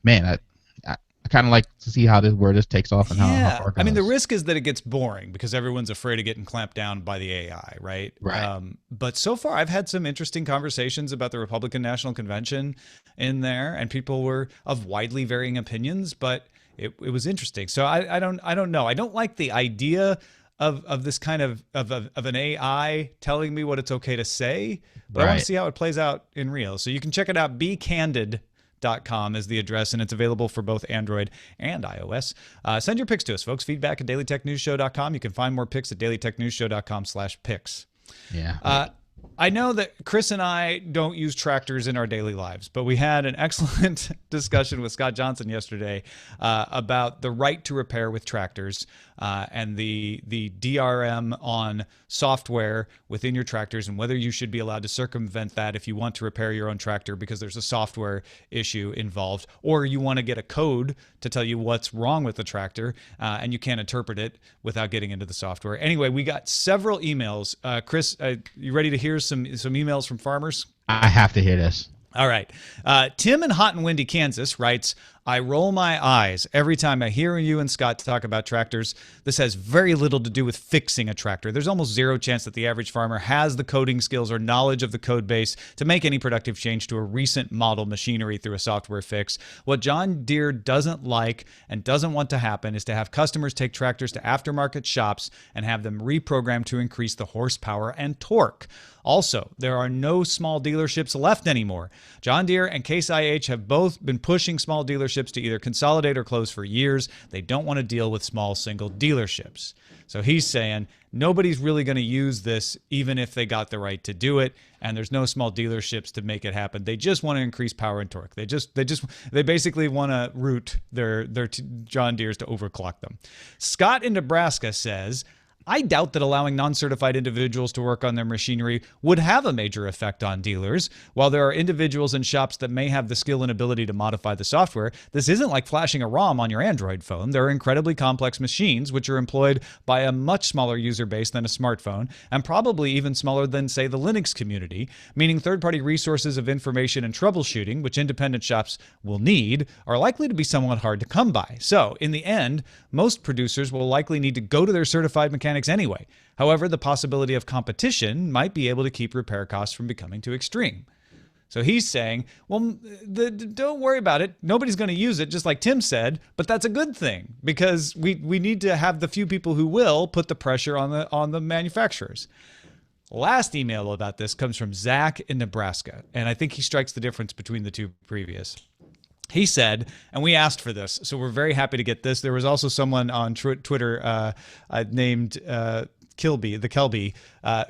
[SPEAKER 2] man, I kind of like to see where this takes off and how
[SPEAKER 1] Yeah.
[SPEAKER 2] far it
[SPEAKER 1] I mean, the
[SPEAKER 2] goes.
[SPEAKER 1] risk is that it gets boring because everyone's afraid of getting clamped down by the AI, right?
[SPEAKER 2] Right.
[SPEAKER 1] But so far, I've had some interesting conversations about the Republican National Convention in there, and people were of widely varying opinions, but it was interesting. So I don't know. I don't like the idea of this kind of an AI telling me what it's okay to say, but I want to
[SPEAKER 2] Right.
[SPEAKER 1] see how it plays out in real. So you can check it out. BeCandid.com is the address, and it's available for both Android and iOS. Send your picks to us, folks. Feedback at dailytechnewsshow.com. You can find more picks at dailytechnewsshow.com/picks.
[SPEAKER 2] Yeah.
[SPEAKER 1] I know that Chris and I don't use tractors in our daily lives, but we had an excellent discussion with Scott Johnson yesterday about the right to repair with tractors and the DRM on software within your tractors and whether you should be allowed to circumvent that if you want to repair your own tractor because there's a software issue involved, or you want to get a code to tell you what's wrong with the tractor and you can't interpret it without getting into the software. Anyway, we got several emails. Chris, you ready to hear some emails from farmers?
[SPEAKER 2] I have to hear this.
[SPEAKER 1] All right. Tim in Hot and Windy, Kansas writes, I roll my eyes every time I hear you and Scott talk about tractors. This has very little to do with fixing a tractor. There's almost zero chance that the average farmer has the coding skills or knowledge of the code base to make any productive change to a recent model machinery through a software fix. What John Deere doesn't like and doesn't want to happen is to have customers take tractors to aftermarket shops and have them reprogrammed to increase the horsepower and torque. Also, there are no small dealerships left anymore. John Deere and Case IH have both been pushing small dealerships to either consolidate or close for years. They don't want to deal with small single dealerships. So he's saying nobody's really going to use this even if they got the right to do it, and there's no small dealerships to make it happen. They just want to increase power and torque. They basically want to route their John Deeres to overclock them. Scott in Nebraska says, I doubt that allowing non-certified individuals to work on their machinery would have a major effect on dealers. While there are individuals and shops that may have the skill and ability to modify the software, this isn't like flashing a ROM on your Android phone. There are incredibly complex machines which are employed by a much smaller user base than a smartphone, and probably even smaller than, say, the Linux community, meaning third-party resources of information and troubleshooting, which independent shops will need, are likely to be somewhat hard to come by. So, in the end, most producers will likely need to go to their certified mechanics anyway. However, the possibility of competition might be able to keep repair costs from becoming too extreme. So he's saying, well, don't worry about it. Nobody's going to use it, just like Tim said, but that's a good thing because we need to have the few people who will put the pressure on the manufacturers. Last email about this comes from Zach in Nebraska, and I think he strikes the difference between the two previous. He said, and we asked for this, so we're very happy to get this. There was also someone on Twitter named Kelby,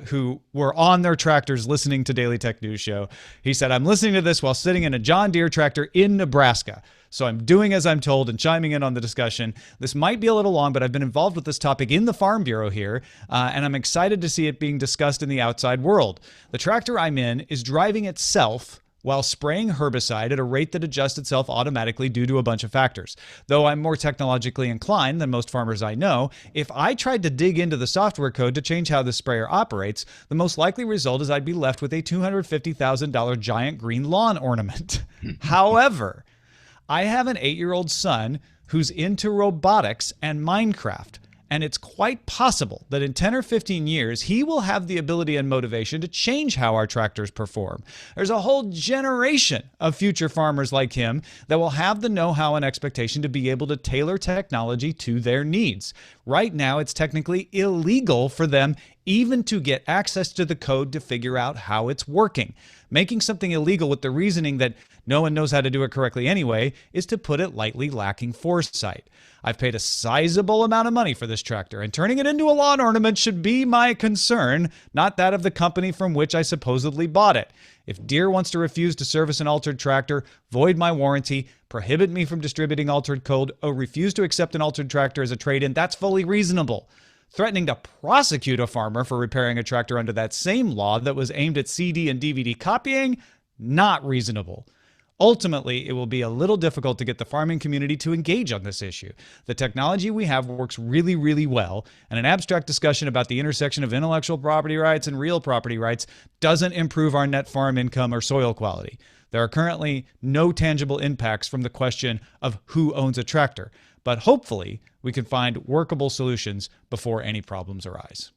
[SPEAKER 1] who were on their tractors listening to Daily Tech News Show. He said, I'm listening to this while sitting in a John Deere tractor in Nebraska. So I'm doing as I'm told and chiming in on the discussion. This might be a little long, but I've been involved with this topic in the Farm Bureau here, and I'm excited to see it being discussed in the outside world. The tractor I'm in is driving itself while spraying herbicide at a rate that adjusts itself automatically due to a bunch of factors. Though I'm more technologically inclined than most farmers I know, if I tried to dig into the software code to change how the sprayer operates, the most likely result is I'd be left with a $250,000 giant green lawn ornament. However, I have an 8-year-old son who's into robotics and Minecraft, and it's quite possible that in 10 or 15 years, he will have the ability and motivation to change how our tractors perform. There's a whole generation of future farmers like him that will have the know-how and expectation to be able to tailor technology to their needs. Right now, it's technically illegal for them even to get access to the code to figure out how it's working. Making something illegal with the reasoning that no one knows how to do it correctly anyway is, to put it lightly, lacking foresight. I've paid a sizable amount of money for this tractor, and turning it into a lawn ornament should be my concern, not that of the company from which I supposedly bought it. If Deere wants to refuse to service an altered tractor, void my warranty, prohibit me from distributing altered code, or refuse to accept an altered tractor as a trade-in, that's fully reasonable. Threatening to prosecute a farmer for repairing a tractor under that same law that was aimed at CD and DVD copying, not reasonable. Ultimately, it will be a little difficult to get the farming community to engage on this issue. The technology we have works really, really well, and an abstract discussion about the intersection of intellectual property rights and real property rights doesn't improve our net farm income or soil quality. There are currently no tangible impacts from the question of who owns a tractor, but hopefully we can find workable solutions before any problems arise.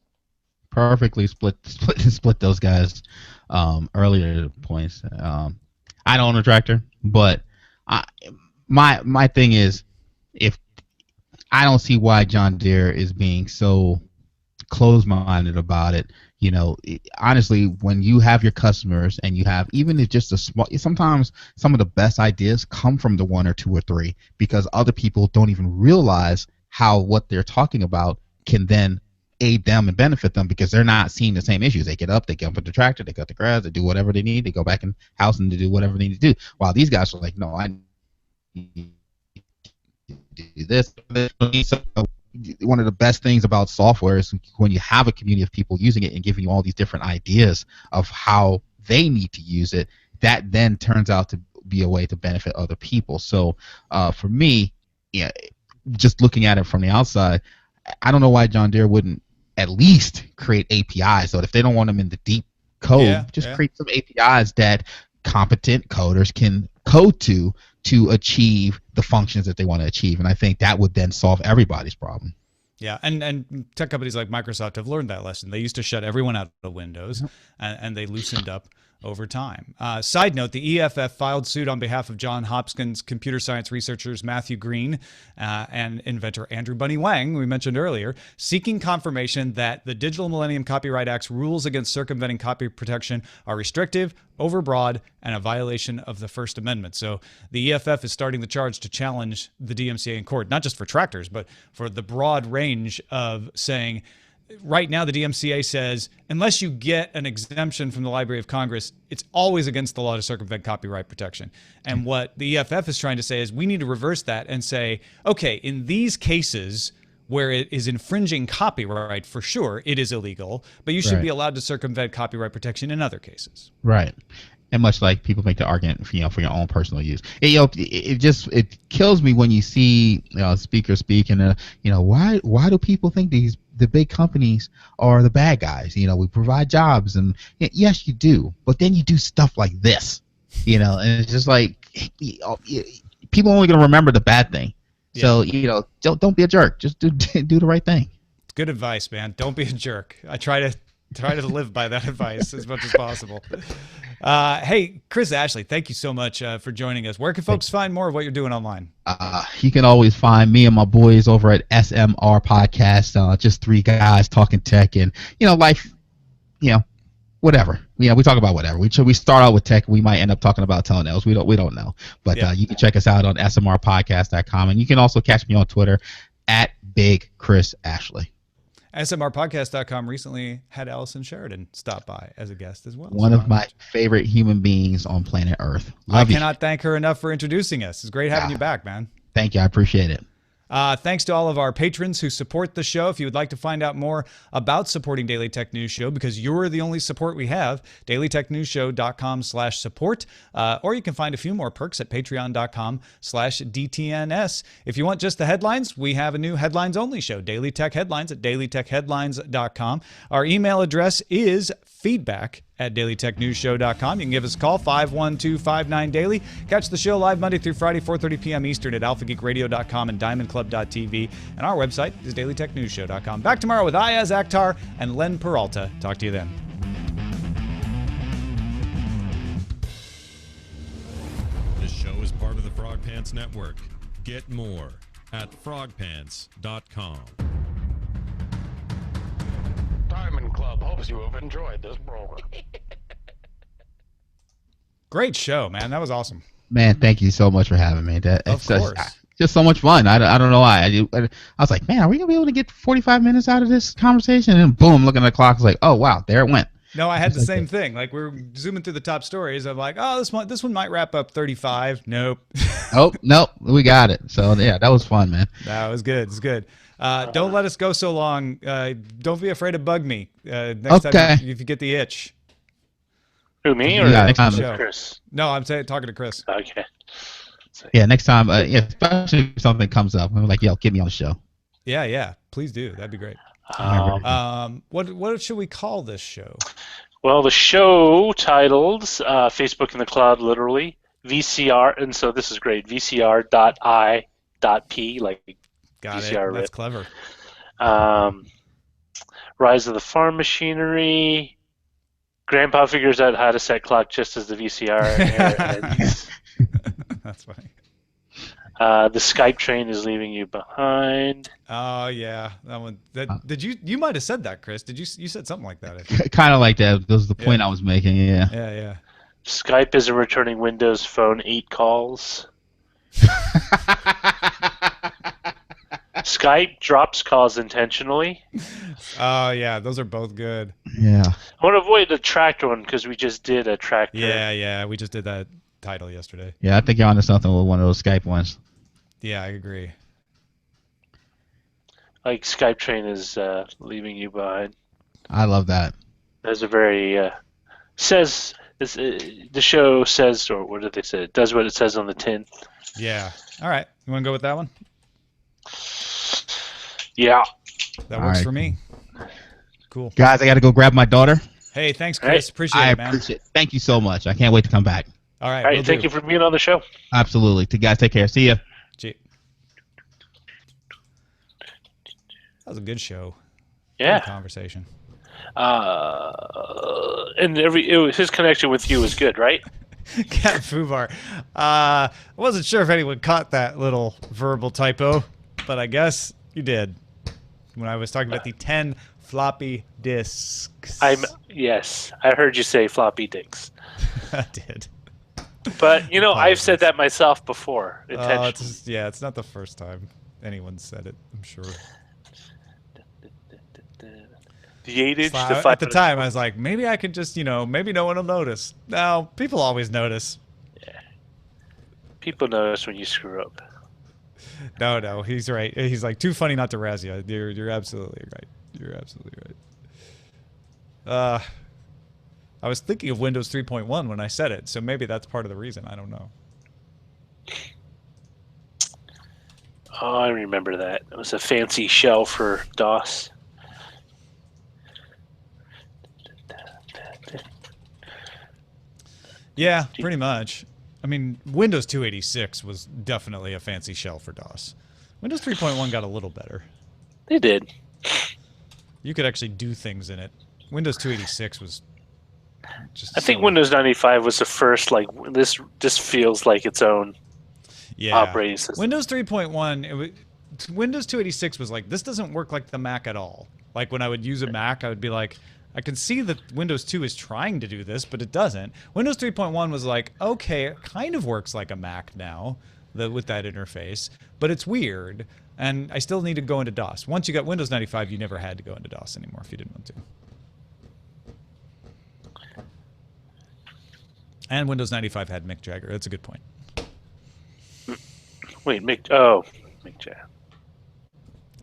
[SPEAKER 2] Perfectly split those guys earlier points. I don't own a tractor, but my thing is, if I don't see why John Deere is being so closed-minded about it. You know, honestly, when you have your customers and you have, even if just a small, sometimes some of the best ideas come from the one or two or three, because other people don't even realize how what they're talking about can then aid them and benefit them, because they're not seeing the same issues. They get up, they get up with the tractor, they cut the grass, they do whatever they need, they go back in the house and they do whatever they need to do. While these guys are like, no, I need to do this. So one of the best things about software is when you have a community of people using it and giving you all these different ideas of how they need to use it, that then turns out to be a way to benefit other people. So for me, yeah, just looking at it from the outside, I don't know why John Deere wouldn't at least create APIs. So if they don't want them in the deep code, create some APIs that competent coders can code to achieve the functions that they want to achieve. And I think that would then solve everybody's problem.
[SPEAKER 1] Yeah, and tech companies like Microsoft have learned that lesson. They used to shut everyone out of Windows, and they loosened up over time. Side note, the EFF filed suit on behalf of John Hopkins computer science researchers Matthew Green and inventor Andrew Bunny Wang, we mentioned earlier, seeking confirmation that the Digital Millennium Copyright Act's rules against circumventing copy protection are restrictive, overbroad, and a violation of the First Amendment. So the EFF is starting the charge to challenge the DMCA in court, not just for tractors, but for the broad range of saying, right now, the DMCA says, unless you get an exemption from the Library of Congress, it's always against the law to circumvent copyright protection. And what the EFF is trying to say is we need to reverse that and say, okay, in these cases where it is infringing copyright, for sure, it is illegal, but you should be allowed to circumvent copyright protection in other cases. Right.
[SPEAKER 2] And much like people make the argument, for your own personal use, it kills me when you see speakers speak and why do people think the big companies are the bad guys? We provide jobs, and yes, you do, but then you do stuff like this, and it's just like people are only gonna remember the bad thing. So don't be a jerk. Just do the right thing.
[SPEAKER 1] It's good advice, man. Don't be a jerk. I try to live by that advice as much as possible. Hey, Chris Ashley, thank you so much for joining us. Where can folks find more of what you're doing online?
[SPEAKER 2] You can always find me and my boys over at SMR Podcast, just three guys talking tech and, life, whatever. We talk about whatever. We start out with tech. We might end up talking about toenails. We don't know. But you can check us out on smrpodcast.com, and you can also catch me on Twitter at Big Chris Ashley.
[SPEAKER 1] SMRpodcast.com recently had Allison Sheridan stop by as a guest as well.
[SPEAKER 2] One of my favorite human beings on planet Earth.
[SPEAKER 1] I cannot thank her enough for introducing us. It's great having you back, man.
[SPEAKER 2] Thank you. I appreciate it.
[SPEAKER 1] Thanks to all of our patrons who support the show. If you would like to find out more about supporting Daily Tech News Show, because you're the only support we have, dailytechnewsshow.com/support, or you can find a few more perks at patreon.com/DTNS. If you want just the headlines, we have a new headlines-only show, Daily Tech Headlines, at dailytechheadlines.com. Our email address is feedback at dailytechnewsshow.com. You can give us a call, 512-59-DAILY. Catch the show live Monday through Friday, 4:30 p.m. Eastern at alphageekradio.com and diamondclub.tv. And our website is dailytechnewsshow.com. Back tomorrow with Ayaz Akhtar and Len Peralta. Talk to you then.
[SPEAKER 3] This show is part of the Frog Pants Network. Get more at frogpants.com.
[SPEAKER 4] Diamond Club hopes you have enjoyed this program.
[SPEAKER 1] Great show, man. That was awesome.
[SPEAKER 2] Man, thank you so much for having me.
[SPEAKER 1] Of course.
[SPEAKER 2] Just so much fun. I don't know why. I was like, man, are we going to be able to get 45 minutes out of this conversation? And then boom, looking at the clock, I was like, oh, wow, there it went.
[SPEAKER 1] No, I had the same thing. Like, we're zooming through the top stories. I'm like, oh, this one might wrap up 35. Nope.
[SPEAKER 2] Oh, nope, we got it. So, yeah, that was fun, man.
[SPEAKER 1] That was good. It's good. Don't let us go so long. Don't be afraid to bug me next time if you get the itch.
[SPEAKER 5] Who, me or Chris?
[SPEAKER 1] No, I'm talking to Chris.
[SPEAKER 5] Okay.
[SPEAKER 2] Yeah, next time, especially if something comes up, I'm like, yo, get me on the show.
[SPEAKER 1] Yeah, please do. That'd be great. What should we call this show?
[SPEAKER 5] Well, the show titled Facebook in the Cloud, literally VCR, and so this is great. VCR.I.P, like
[SPEAKER 1] Got
[SPEAKER 5] VCR
[SPEAKER 1] it. That's clever.
[SPEAKER 5] Rise of the Farm Machinery. Grandpa figures out how to set clock just as the VCR ends.
[SPEAKER 1] That's funny.
[SPEAKER 5] The Skype Train is leaving you behind.
[SPEAKER 1] Oh yeah, that one. Did you might have said that, Chris? Did you said something like that? I think.
[SPEAKER 2] Kind of like that. That was the point I was making. Yeah.
[SPEAKER 1] Yeah.
[SPEAKER 5] Skype isn't returning Windows Phone 8 calls. Skype drops calls intentionally.
[SPEAKER 1] Oh yeah, those are both good.
[SPEAKER 2] Yeah.
[SPEAKER 5] I want to avoid the tractor one because we just did a tractor.
[SPEAKER 1] Yeah, we just did that title yesterday.
[SPEAKER 2] Yeah, I think you're onto something with one of those Skype ones.
[SPEAKER 1] Yeah, I agree.
[SPEAKER 5] Like Skype Train is leaving you behind.
[SPEAKER 2] I love that.
[SPEAKER 5] There's a very the show says, or what did they say? It does what it says on the tin.
[SPEAKER 1] Yeah. All right. You want to go with that one?
[SPEAKER 5] Yeah.
[SPEAKER 1] That works for me. Cool.
[SPEAKER 2] Guys, I got to go grab my daughter.
[SPEAKER 1] Hey, thanks, Chris. Appreciate it, man.
[SPEAKER 2] I appreciate it. Thank you so much. I can't wait to come back.
[SPEAKER 1] All right.
[SPEAKER 5] All right. Thank you for being on the show.
[SPEAKER 2] Absolutely. Guys, take care. See ya.
[SPEAKER 1] Gee. That was a good show.
[SPEAKER 5] Yeah.
[SPEAKER 1] Good conversation.
[SPEAKER 5] And his connection with you was good, right?
[SPEAKER 1] Cat Fubar. I wasn't sure if anyone caught that little verbal typo, but I guess you did. When I was talking about the 10 floppy disks.
[SPEAKER 5] Yes, I heard you say floppy disks.
[SPEAKER 1] I did.
[SPEAKER 5] But I've said that myself before.
[SPEAKER 1] It's not the first time anyone's said it, I'm sure.
[SPEAKER 5] The 8-inch.
[SPEAKER 1] At the time, I was like, maybe I could just, maybe no one will notice. No, people always notice.
[SPEAKER 5] Yeah. People notice when you screw up.
[SPEAKER 1] No, he's right. He's like, too funny not to razz you. You're absolutely right. You're absolutely right. I was thinking of Windows 3.1 when I said it, so maybe that's part of the reason. I don't know.
[SPEAKER 5] Oh, I remember that. It was a fancy shell for DOS.
[SPEAKER 1] Yeah, pretty much. I mean, Windows 286 was definitely a fancy shell for DOS. Windows 3.1 got a little better.
[SPEAKER 5] They did.
[SPEAKER 1] You could actually do things in it. Windows 286 was just...
[SPEAKER 5] I think Windows 95 was the first, this feels like its own operating system.
[SPEAKER 1] Windows 3.1, Windows 286 was like, this doesn't work like the Mac at all. Like, when I would use a Mac, I would be like... I can see that Windows 2 is trying to do this, but it doesn't. Windows 3.1 was like, okay, it kind of works like a Mac now with that interface, but it's weird, and I still need to go into DOS. Once you got Windows 95, you never had to go into DOS anymore if you didn't want to. And Windows 95 had Mick Jagger. That's a good point.
[SPEAKER 5] Wait, Mick Jagger.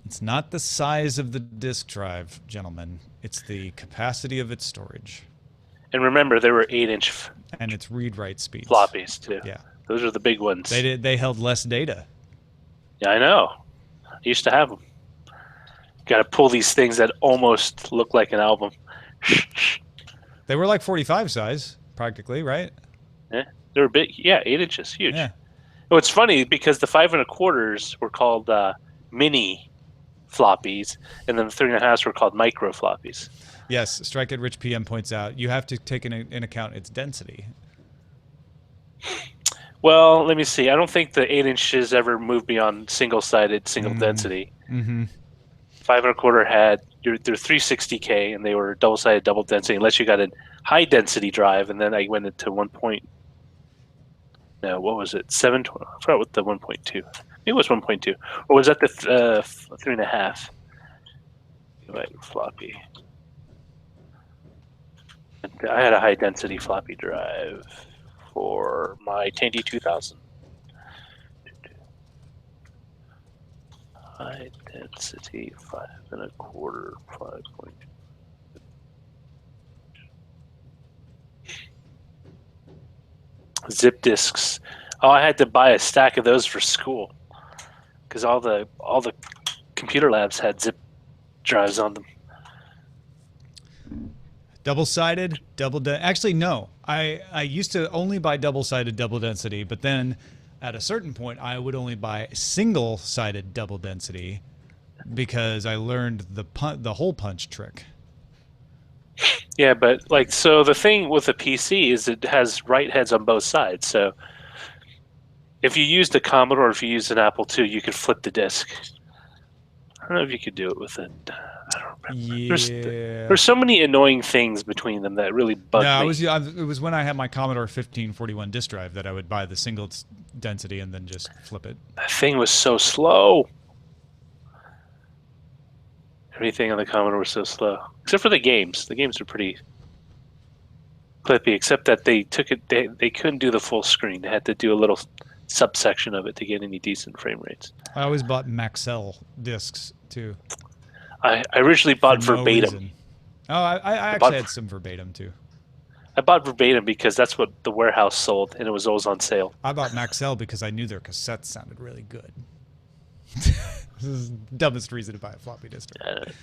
[SPEAKER 1] It's not the size of the disk drive, gentlemen. It's the capacity of its storage.
[SPEAKER 5] And remember, there were 8-inch
[SPEAKER 1] and its read-write speeds.
[SPEAKER 5] Floppies, too.
[SPEAKER 1] Yeah.
[SPEAKER 5] Those are the big ones.
[SPEAKER 1] They held less data.
[SPEAKER 5] Yeah, I know. I used to have them. Got to pull these things that almost look like an album.
[SPEAKER 1] They were like 45 size, practically, right?
[SPEAKER 5] Yeah, they were big. Yeah, 8 inches, huge.
[SPEAKER 1] Yeah.
[SPEAKER 5] Oh, it's funny because the 5 1/4s were called mini floppies, and then the 3 1/2s were called micro floppies.
[SPEAKER 1] Yes, Strike at Rich PM points out you have to take in account its density.
[SPEAKER 5] Well, let me see. I don't think the 8 inches ever moved beyond single-sided, single density.
[SPEAKER 1] Mm-hmm.
[SPEAKER 5] 5 1/4 had they're 360K, and they were double-sided, double density, unless you got a high-density drive, and then I went into 1. No, what was it? 720. I forgot what the 1.2. Maybe it was 1.2, or was that the 3 1/2? Right, floppy. I had a high-density floppy drive for my Tandy 2000. High density 5 1/4, 5.2. Zip disks. Oh, I had to buy a stack of those for school because all the computer labs had zip drives on them.
[SPEAKER 1] Double-sided, actually, no. I used to only buy double-sided, double density, but then at a certain point, I would only buy single-sided double density because I learned the hole punch trick.
[SPEAKER 5] Yeah, but so the thing with a PC is it has write heads on both sides. So if you used a Commodore, or if you used an Apple II, you could flip the disk. I don't know if you could do it with it. I don't remember.
[SPEAKER 1] Yeah.
[SPEAKER 5] There's so many annoying things between them that really bugged me.
[SPEAKER 1] It was when I had my Commodore 1541 disk drive that I would buy the single density and then just flip it.
[SPEAKER 5] That thing was so slow. Everything on the Commodore was so slow, except for the games. The games are pretty clippy, except that they took it. They couldn't do the full screen. They had to do a little subsection of it to get any decent frame rates.
[SPEAKER 1] I always bought Maxell discs too.
[SPEAKER 5] I originally bought
[SPEAKER 1] For no
[SPEAKER 5] verbatim.
[SPEAKER 1] reason. Oh, I actually had some verbatim too.
[SPEAKER 5] I bought verbatim because that's what the warehouse sold, and it was always on sale.
[SPEAKER 1] I bought Maxell because I knew their cassettes sounded really good. This is the dumbest reason to buy a floppy disk drive.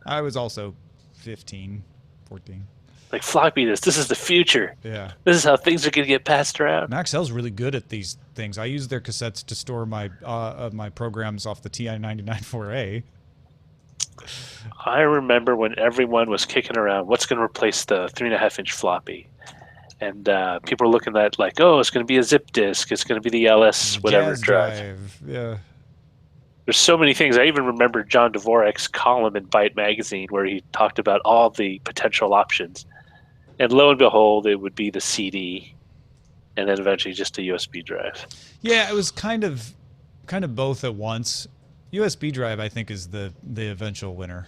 [SPEAKER 1] I was also 15, 14.
[SPEAKER 5] Like floppy disk, this is the future.
[SPEAKER 1] Yeah.
[SPEAKER 5] This is how things are going to get passed around.
[SPEAKER 1] Maxell's really good at these things. I use their cassettes to store my my programs off the TI-99/4A.
[SPEAKER 5] I remember when everyone was kicking around, what's going to replace the 3.5-inch floppy? And people were looking at like, oh, it's going to be a zip disk. It's going to be the LS whatever
[SPEAKER 1] Jazz
[SPEAKER 5] drive.
[SPEAKER 1] Yeah.
[SPEAKER 5] There's so many things. I even remember John Dvorak's column in Byte magazine where he talked about all the potential options. And lo and behold, it would be the CD, and then eventually just a USB drive.
[SPEAKER 1] Yeah, it was kind of both at once. USB drive, I think, is the eventual winner.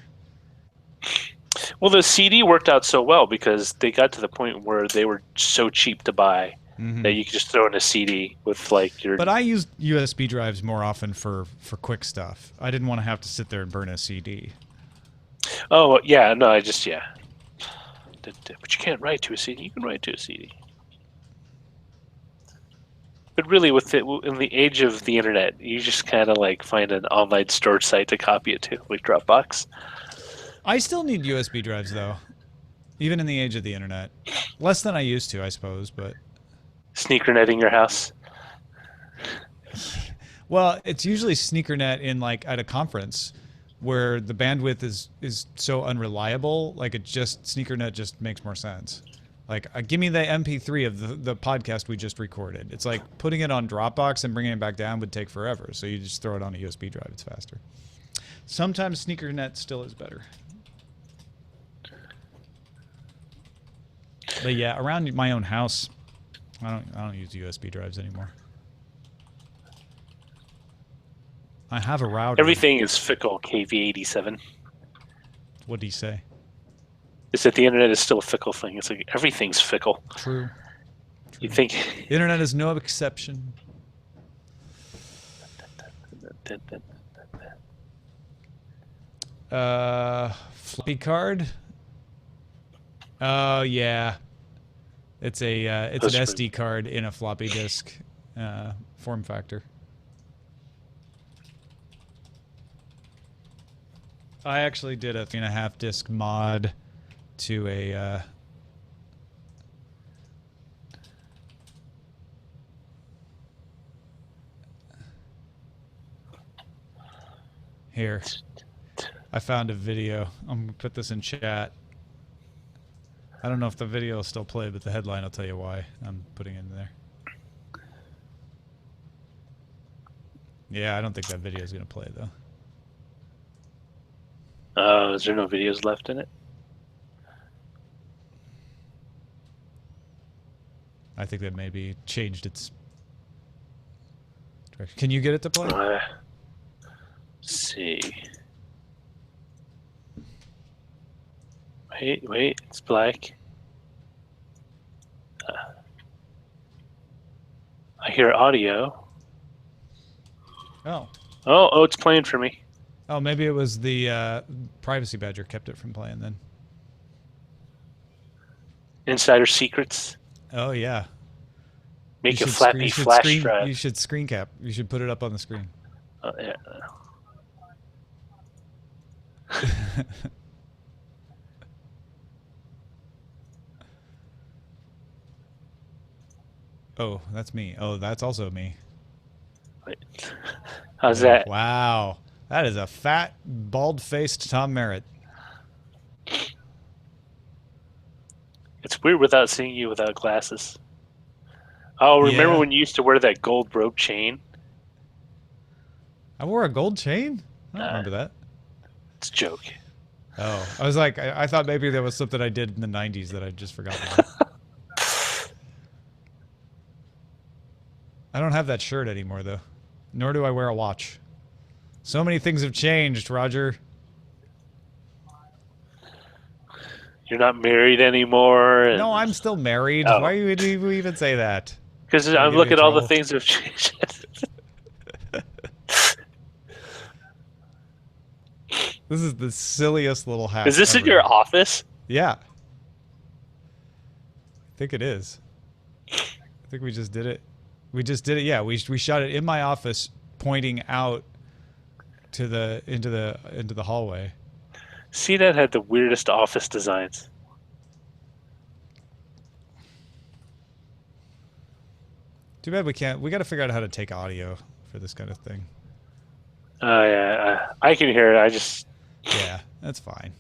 [SPEAKER 5] Well, the CD worked out so well because they got to the point where they were so cheap to buy that you could just throw in a CD with like your.
[SPEAKER 1] But I used USB drives more often for quick stuff. I didn't want to have to sit there and burn a CD.
[SPEAKER 5] Oh yeah, no, but you can't write to a CD. You can write to a CD. But really, in the age of the internet, you just kind of like find an online storage site to copy it to, like Dropbox.
[SPEAKER 1] I still need USB drives though, even in the age of the internet. Less than I used to, I suppose, but.
[SPEAKER 5] Sneaker netting your house.
[SPEAKER 1] Well, it's usually sneakernet in like at a conference where the bandwidth is so unreliable. Like sneakernet just makes more sense. Like, give me the MP3 of the podcast we just recorded. It's like putting it on Dropbox and bringing it back down would take forever. So you just throw it on a USB drive. It's faster. Sometimes sneakernet still is better. But yeah, around my own house, I don't use USB drives anymore. I have a router.
[SPEAKER 5] Everything is fickle, KV87.
[SPEAKER 1] What do you say?
[SPEAKER 5] It's that the internet is still a fickle thing. It's like everything's fickle.
[SPEAKER 1] True.
[SPEAKER 5] You think
[SPEAKER 1] the internet is no exception. Floppy card. Oh yeah, it's an SD card in a floppy disk form factor. I actually did a 3.5 disc mod to a Here. I found a video. I'm going to put this in chat. I don't know if the video will still play, but the headline will tell you why I'm putting it in there. Yeah, I don't think that video is going to play, though.
[SPEAKER 5] Is there no videos left in it?
[SPEAKER 1] I think that maybe changed its direction. Can you get it to play?
[SPEAKER 5] Let's see. Wait, it's black. I hear audio. Oh, it's playing for me.
[SPEAKER 1] Oh, maybe it was the privacy badger kept it from playing then.
[SPEAKER 5] Insider secrets.
[SPEAKER 1] Oh, yeah.
[SPEAKER 5] Make a flappy flash drive.
[SPEAKER 1] You should screen cap. You should put it up on the screen.
[SPEAKER 5] Oh, yeah.
[SPEAKER 1] Oh, that's me. Oh, that's also me.
[SPEAKER 5] Wait. How's that?
[SPEAKER 1] Wow. That is a fat, bald-faced Tom Merritt.
[SPEAKER 5] It's weird without seeing you without glasses. Oh, remember when you used to wear that gold rope chain?
[SPEAKER 1] I wore a gold chain? I don't remember that.
[SPEAKER 5] It's a joke.
[SPEAKER 1] Oh, I was like, I thought maybe there was something I did in the 90s that I'd just forgotten about. I don't have that shirt anymore, though. Nor do I wear a watch. So many things have changed, Roger.
[SPEAKER 5] You're not married anymore.
[SPEAKER 1] No, I'm still married.
[SPEAKER 5] Oh.
[SPEAKER 1] Why would you even say that?
[SPEAKER 5] Because I'm looking at all the things that have changed.
[SPEAKER 1] This is the silliest little hat.
[SPEAKER 5] Is this
[SPEAKER 1] ever.
[SPEAKER 5] in your office?
[SPEAKER 1] Yeah. I think it is. I think we just did it. We just did it. Yeah, we shot it in my office, pointing out to the into the hallway.
[SPEAKER 5] CNET had the weirdest office designs.
[SPEAKER 1] Too bad we can't. We got to figure out how to take audio for this kind of thing.
[SPEAKER 5] Yeah, I can hear it.
[SPEAKER 1] Yeah, that's fine.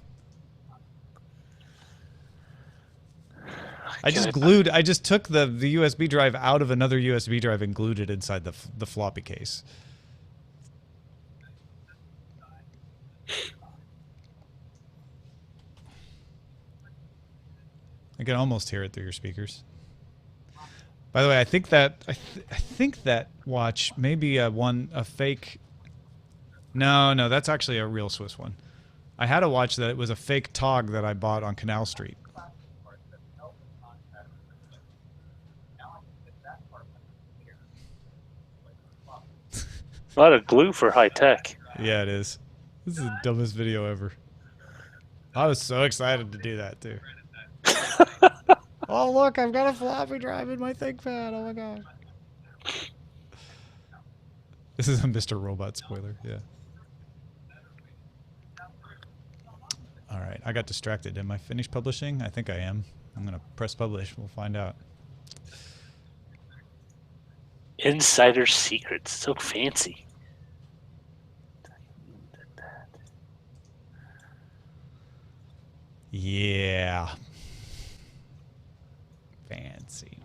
[SPEAKER 1] I just took the USB drive out of another USB drive and glued it inside the floppy case. I can almost hear it through your speakers. By the way, I think that I think that watch may be a fake. No, that's actually a real Swiss one. I had a watch that was a fake Tog that I bought on Canal Street.
[SPEAKER 5] A lot of glue for high tech.
[SPEAKER 1] Yeah, it is. This is the dumbest video ever. I was so excited to do that too. Oh look, I've got a floppy drive in my ThinkPad. Oh my god. This is a Mr. Robot spoiler, yeah. Alright, I got distracted. Am I finished publishing? I think I am. I'm gonna press publish. We'll find out.
[SPEAKER 5] Insider secrets. So fancy.
[SPEAKER 1] Yeah. Fancy.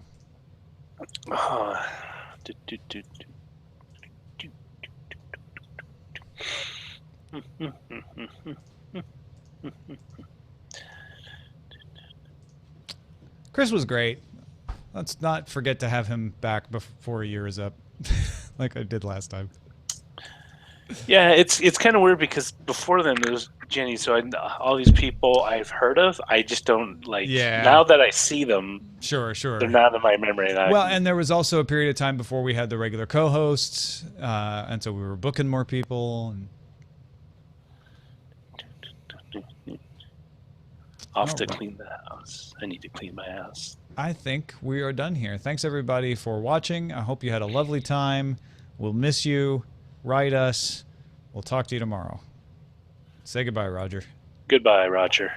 [SPEAKER 1] Chris was great. Let's not forget to have him back before a year is up, like I did last time.
[SPEAKER 5] Yeah, it's kind of weird because before then there was Jenny, so all these people I've heard of, I just don't like.
[SPEAKER 1] Yeah.
[SPEAKER 5] Now that I see them,
[SPEAKER 1] Sure.
[SPEAKER 5] they're not in my memory.
[SPEAKER 1] Well, and there was also a period of time before we had the regular co-hosts, and so we were booking more people. And...
[SPEAKER 5] Off to clean the house. I need to clean my house.
[SPEAKER 1] I think we are done here. Thanks everybody for watching. I hope you had a lovely time. We'll miss you. Write us. We'll talk to you tomorrow. Say goodbye, Roger.
[SPEAKER 5] Goodbye, Roger.